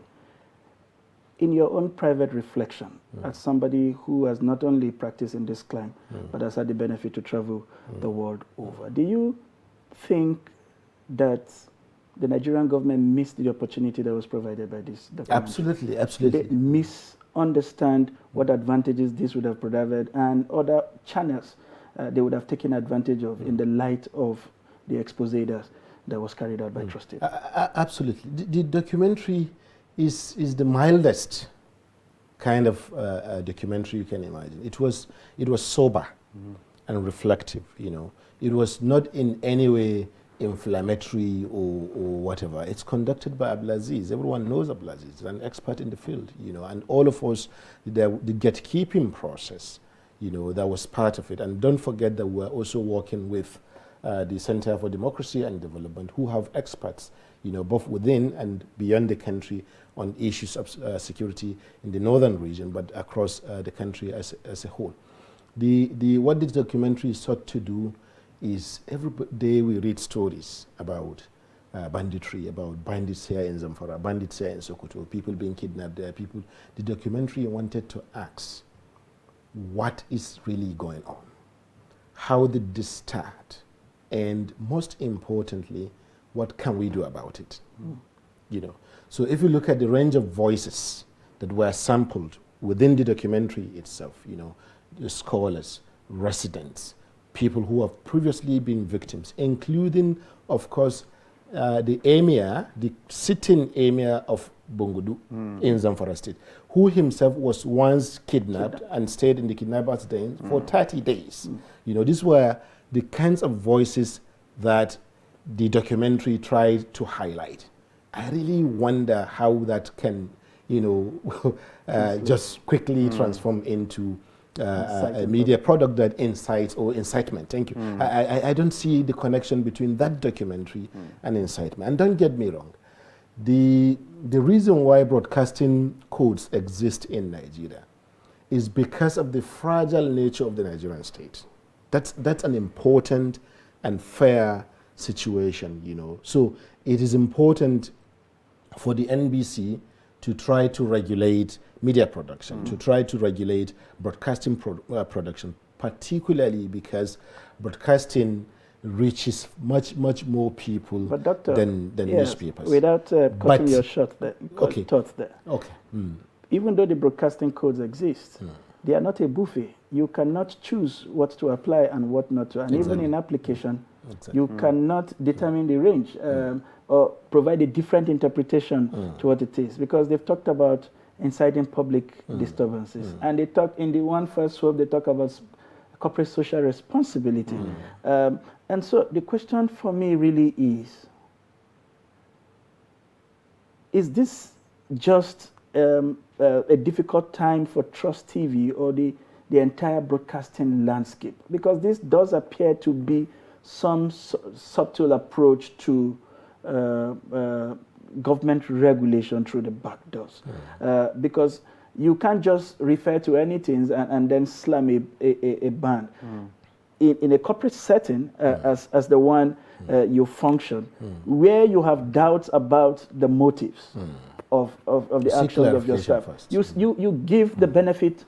in your own private reflection, as somebody who has not only practiced in this climb, but has had the benefit to travel the world over, do you think that the Nigerian government missed the opportunity that was provided by this document? Absolutely, absolutely. They misunderstand what advantages this would have provided and other channels they would have taken advantage of in the light of the expose that was carried out by trustees. Absolutely. The documentary is the mildest kind of documentary you can imagine. It was sober and reflective, you know. It was not in any way inflammatory or whatever. It's conducted by Abdulaziz. Everyone knows Abdulaziz. He's an expert in the field, you know, and all of us, the gatekeeping process, you know, that was part of it. And don't forget that we're also working with the Center for Democracy and Development, who have experts, you know, both within and beyond the country on issues of security in the northern region, but across the country as a whole. What this documentary sought to do is every day we read stories about banditry, about bandits here in Zamfara, bandits here in Sokoto, people being kidnapped there, people. The documentary wanted to ask, what is really going on? How did this start? And most importantly, what can we do about it? You know, so if you look at the range of voices that were sampled within the documentary itself, you know, the scholars, residents, people who have previously been victims, including, of course, the emir, the sitting emir of Bungudu in Zamfara State, who himself was once kidnapped and stayed in the kidnappers' den for 30 days. You know, these were the kinds of voices that the documentary tried to highlight. I really wonder how that can, you know, just quickly transform into a media product that incites or incitement. Thank you. I don't see the connection between that documentary and incitement. And don't get me wrong, the reason why broadcasting codes exist in Nigeria is because of the fragile nature of the Nigerian state. That's an important and fair situation, you know. So it is important for the NBC to try to regulate media production, to try to regulate broadcasting production, particularly because broadcasting reaches much more people than newspapers. Without cutting your thoughts there. Okay. Even though the broadcasting codes exist, they are not a buffet. You cannot choose what to apply and what not to. And even in application, you cannot determine the range or provide a different interpretation to what it is. Because they've talked about inciting public disturbances. And they talk in the one first swoop, they talk about corporate social responsibility. And so the question for me really is this just a difficult time for Trust TV or the entire broadcasting landscape? Because this does appear to be some subtle approach to government regulation through the back doors. Because you can't just refer to anything and then slam a ban. In a corporate setting, as the one you function, where you have doubts about the motives of the actions of your staff, you give the benefit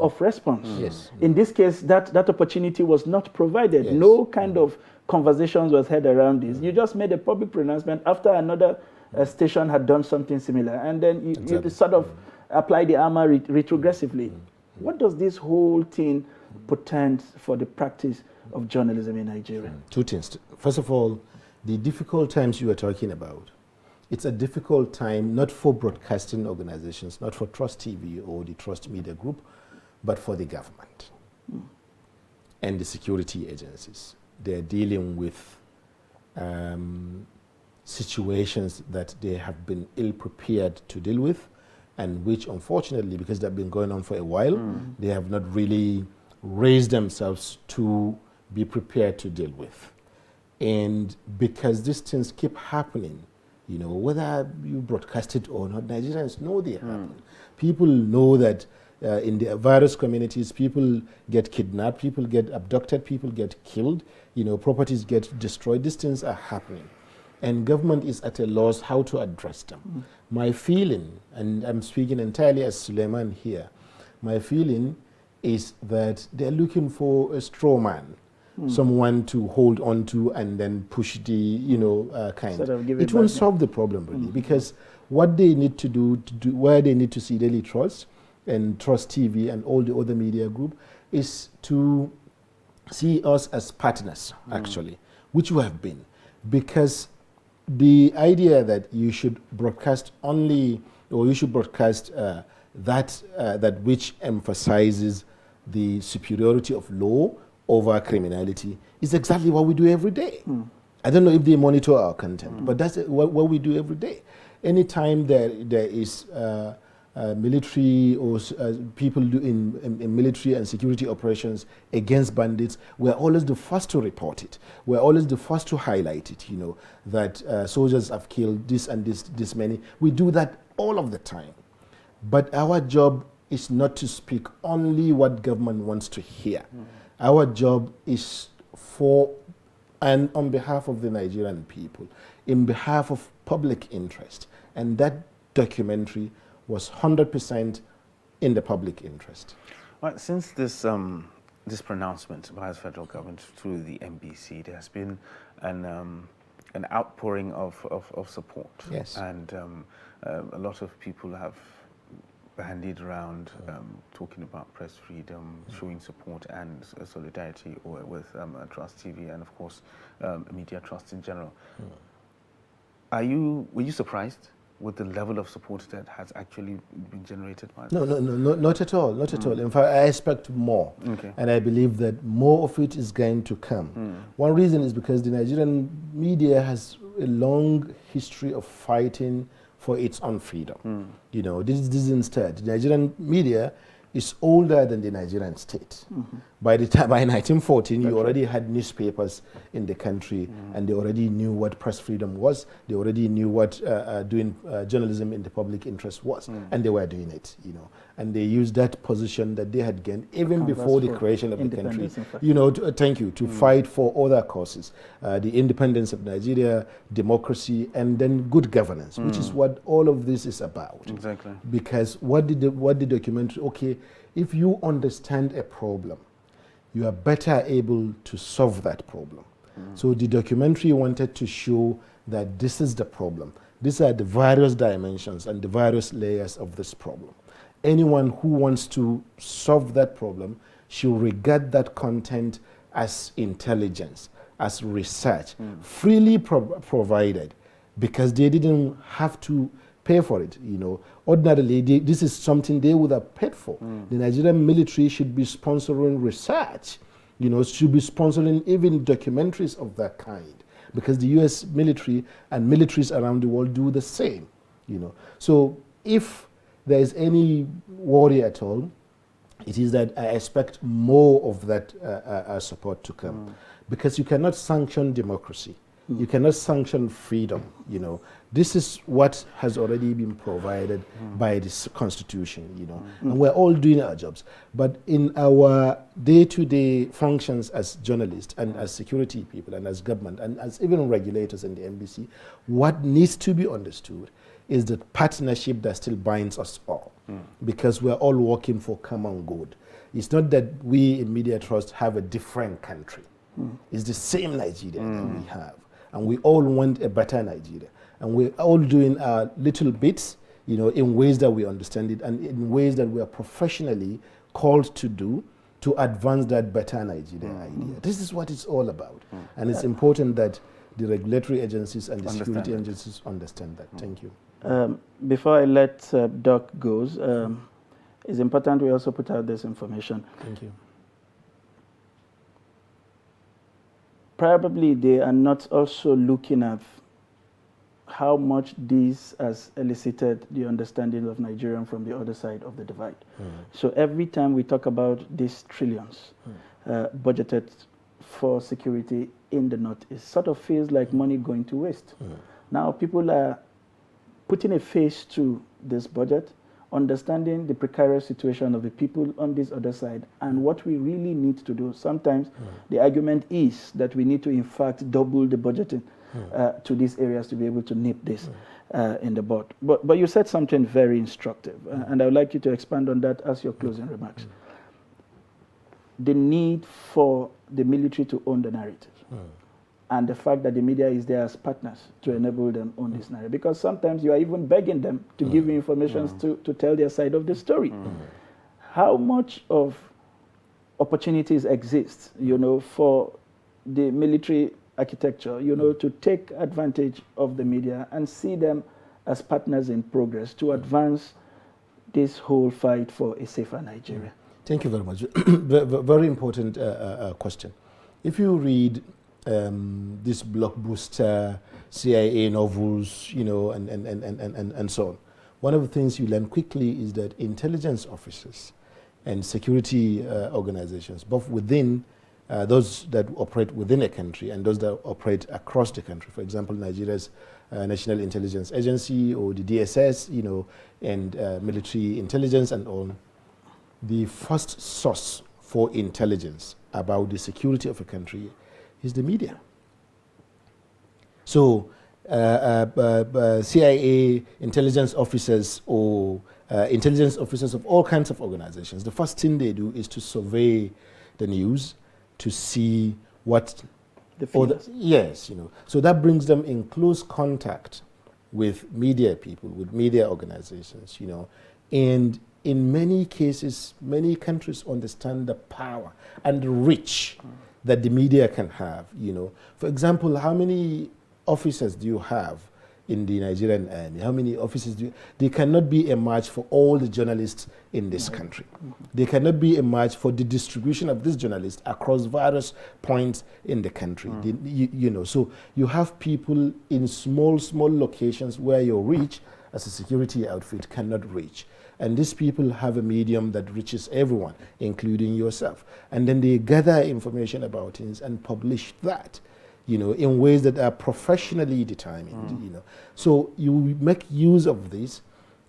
of response. Yes. In this case, that opportunity was not provided. Yes. No kind of conversations was had around this. You just made a public pronouncement after another station had done something similar, and then you sort of apply the armor retrogressively. What does this whole thing portend for the practice of journalism in Nigeria? Two things. First of all, the difficult times you were talking about, it's a difficult time not for broadcasting organizations, not for Trust TV or the Trust Media Group, but for the government and the security agencies. They're dealing with situations that they have been ill-prepared to deal with, and which, unfortunately, because they've been going on for a while, they have not really raised themselves to be prepared to deal with. And because these things keep happening, you know, whether you broadcast it or not, Nigerians know they happen. People know that in the various communities, people get kidnapped, people get abducted, people get killed, you know, properties get destroyed. These things are happening. And government is at a loss how to address them. My feeling, and I'm speaking entirely as Suleiman here, my feeling is that they're looking for a straw man, someone to hold on to and then push the, you know, kind. Sort of give it won't solve the problem really, because what they need to do, where they need to see Daily Trust and Trust TV and all the other media group, is to see us as partners, actually, which we have been. Because the idea that you should broadcast only, or you should broadcast that which emphasizes the superiority of law over criminality is exactly what we do every day. I don't know if they monitor our content, but that's what we do every day. Anytime there is military or people in military and security operations against bandits, we're always the first to report it. We're always the first to highlight it, you know, that soldiers have killed this and this many. We do that all of the time. But our job is not to speak only what government wants to hear. Our job is for and on behalf of the Nigerian people, in behalf of public interest. And that documentary was 100% in the public interest. Well, since this this pronouncement by the federal government through the MBC, there has been an outpouring of support. Yes. And a lot of people have bandied around talking about press freedom, showing support and solidarity with Trust TV and, of course, media trust in general. Were you surprised with the level of support that has actually been generated by No, not at all, not at all. In fact, I expect more. Okay. And I believe that more of it is going to come. One reason is because the Nigerian media has a long history of fighting for its own freedom. You know, this isn't start. The Nigerian media is older than the Nigerian state. By 1914, you already had newspapers in the country, and they already knew what press freedom was. They already knew what doing journalism in the public interest was, and they were doing it. You know, and they used that position that they had gained even before the creation of the country. You know, to fight for other causes, the independence of Nigeria, democracy, and then good governance, which is what all of this is about. Exactly. Because what the documentary, okay, if you understand a problem, you are better able to solve that problem. So the documentary wanted to show that this is the problem. These are the various dimensions and the various layers of this problem. Anyone who wants to solve that problem should regard that content as intelligence, as research, freely provided, because they didn't have to pay for it. You know, ordinarily, this is something they would have paid for. The Nigerian military should be sponsoring research, you know, should be sponsoring even documentaries of that kind, because the U.S. military and militaries around the world do the same, you know. So if there is any worry at all, it is that I expect more of that support to come, because you cannot sanction democracy. You cannot sanction freedom, you know. This is what has already been provided by this constitution, you know. And we're all doing our jobs. But in our day-to-day functions as journalists and as security people and as government and as even regulators in the NBC, what needs to be understood is the partnership that still binds us all, because we're all working for common good. It's not that we in Media Trust have a different country. It's the same Nigeria that we have. And we all want a better Nigeria. And we're all doing our little bits, you know, in ways that we understand it and in ways that we are professionally called to do to advance that better Nigeria idea. This is what it's all about. And it's important that the regulatory agencies and the security agencies understand that. Thank you. Before I let Doc goes, it's important we also put out this information. Thank you. Probably they are not also looking at how much this has elicited the understanding of Nigerian from the other side of the divide. So every time we talk about these trillions budgeted for security in the North, it sort of feels like money going to waste. Now people are putting a face to this budget, understanding the precarious situation of the people on this other side and what we really need to do. Sometimes the argument is that we need to in fact double the budgeting to these areas to be able to nip this in the bud. But you said something very instructive, and I would like you to expand on that as your closing remarks. The need for the military to own the narrative. And the fact that the media is there as partners to enable them on this narrative. Because sometimes you are even begging them to give you information to tell their side of the story. How much of opportunities exist, you know, for the military architecture, you know, to take advantage of the media and see them as partners in progress to advance this whole fight for a safer Nigeria? Thank you very much. Very important question. If you read this blockbuster CIA novels, you know, and so on, one of the things you learn quickly is that intelligence officers and security organizations, both within those that operate within a country and those that operate across the country, for example, Nigeria's National Intelligence Agency or the DSS, you know, and military intelligence and all, the first source for intelligence about the security of a country is the media. So CIA intelligence officers or intelligence officers of all kinds of organizations, the first thing they do is to survey the news to see what yes, you know. So that brings them in close contact with media people, with media organizations, you know. And in many cases, many countries understand the power and the reach that the media can have, you know. For example, how many officers do you have in the Nigerian army? How many officers do you? They cannot be a match for all the journalists in this country. They cannot be a match for the distribution of these journalists across various points in the country. You know, so you have people in small locations where your reach as a security outfit cannot reach. And these people have a medium that reaches everyone, including yourself. And then they gather information about things and publish that, you know, in ways that are professionally determined, you know. So you make use of this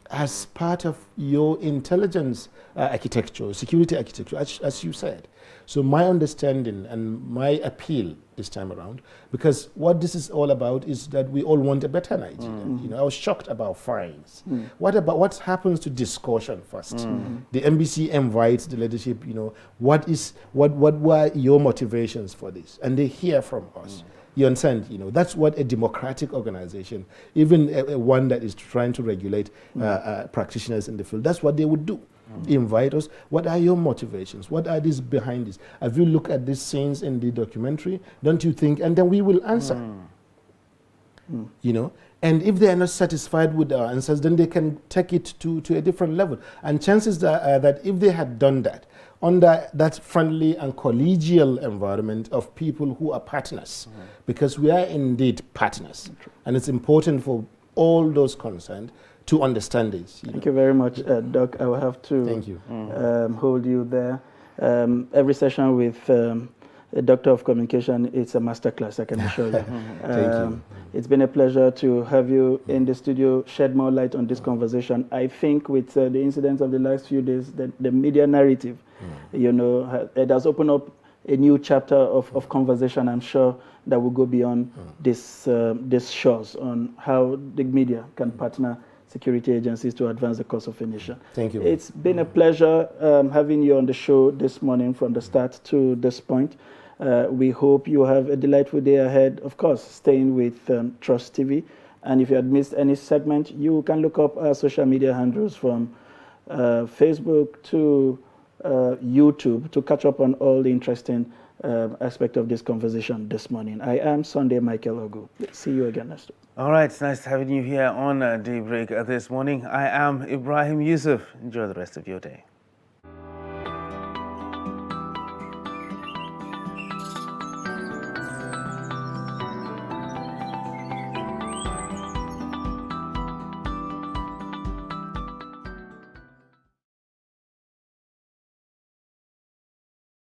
as part of your intelligence architecture, security architecture, as you said. So my understanding and my appeal this time around, because what this is all about is that we all want a better Nigeria. You know, I was shocked about fines. What happens to discussion first? The NBC invites the leadership, you know, what were your motivations for this? And they hear from us. You understand? You know, that's what a democratic organization, even one that is trying to regulate practitioners in the field, that's what they would do. Invite us. What are your motivations? What are these behind this? Have you looked at these scenes in the documentary? Don't you think? And then we will answer. You know, and if they are not satisfied with our answers, then they can take it to a different level. And chances are that if they had done that under that friendly and collegial environment of people who are partners, because we are indeed partners, and it's important for all those concerned to understand this. Thank you very much, Doc. I will have to Thank you. Hold you there. Every session with a Doctor of Communication, it's a masterclass, I can assure you. Thank you. It's been a pleasure to have you in the studio, shed more light on this conversation. I think with the incidents of the last few days, the media narrative, you know, it has opened up a new chapter of conversation, I'm sure, that will go beyond this shores on how the media can partner security agencies to advance the cause of a nation. Thank you. It's been a pleasure having you on the show this morning from the start to this point. We hope you have a delightful day ahead, of course, staying with Trust TV. And if you had missed any segment, you can look up our social media handles from Facebook to YouTube to catch up on all the interesting aspects of this conversation this morning. I am Sunday Michael Ogu. See you again next week. All right, it's nice having you here on Daybreak this morning. I am Ibrahim Yusuf. Enjoy the rest of your day.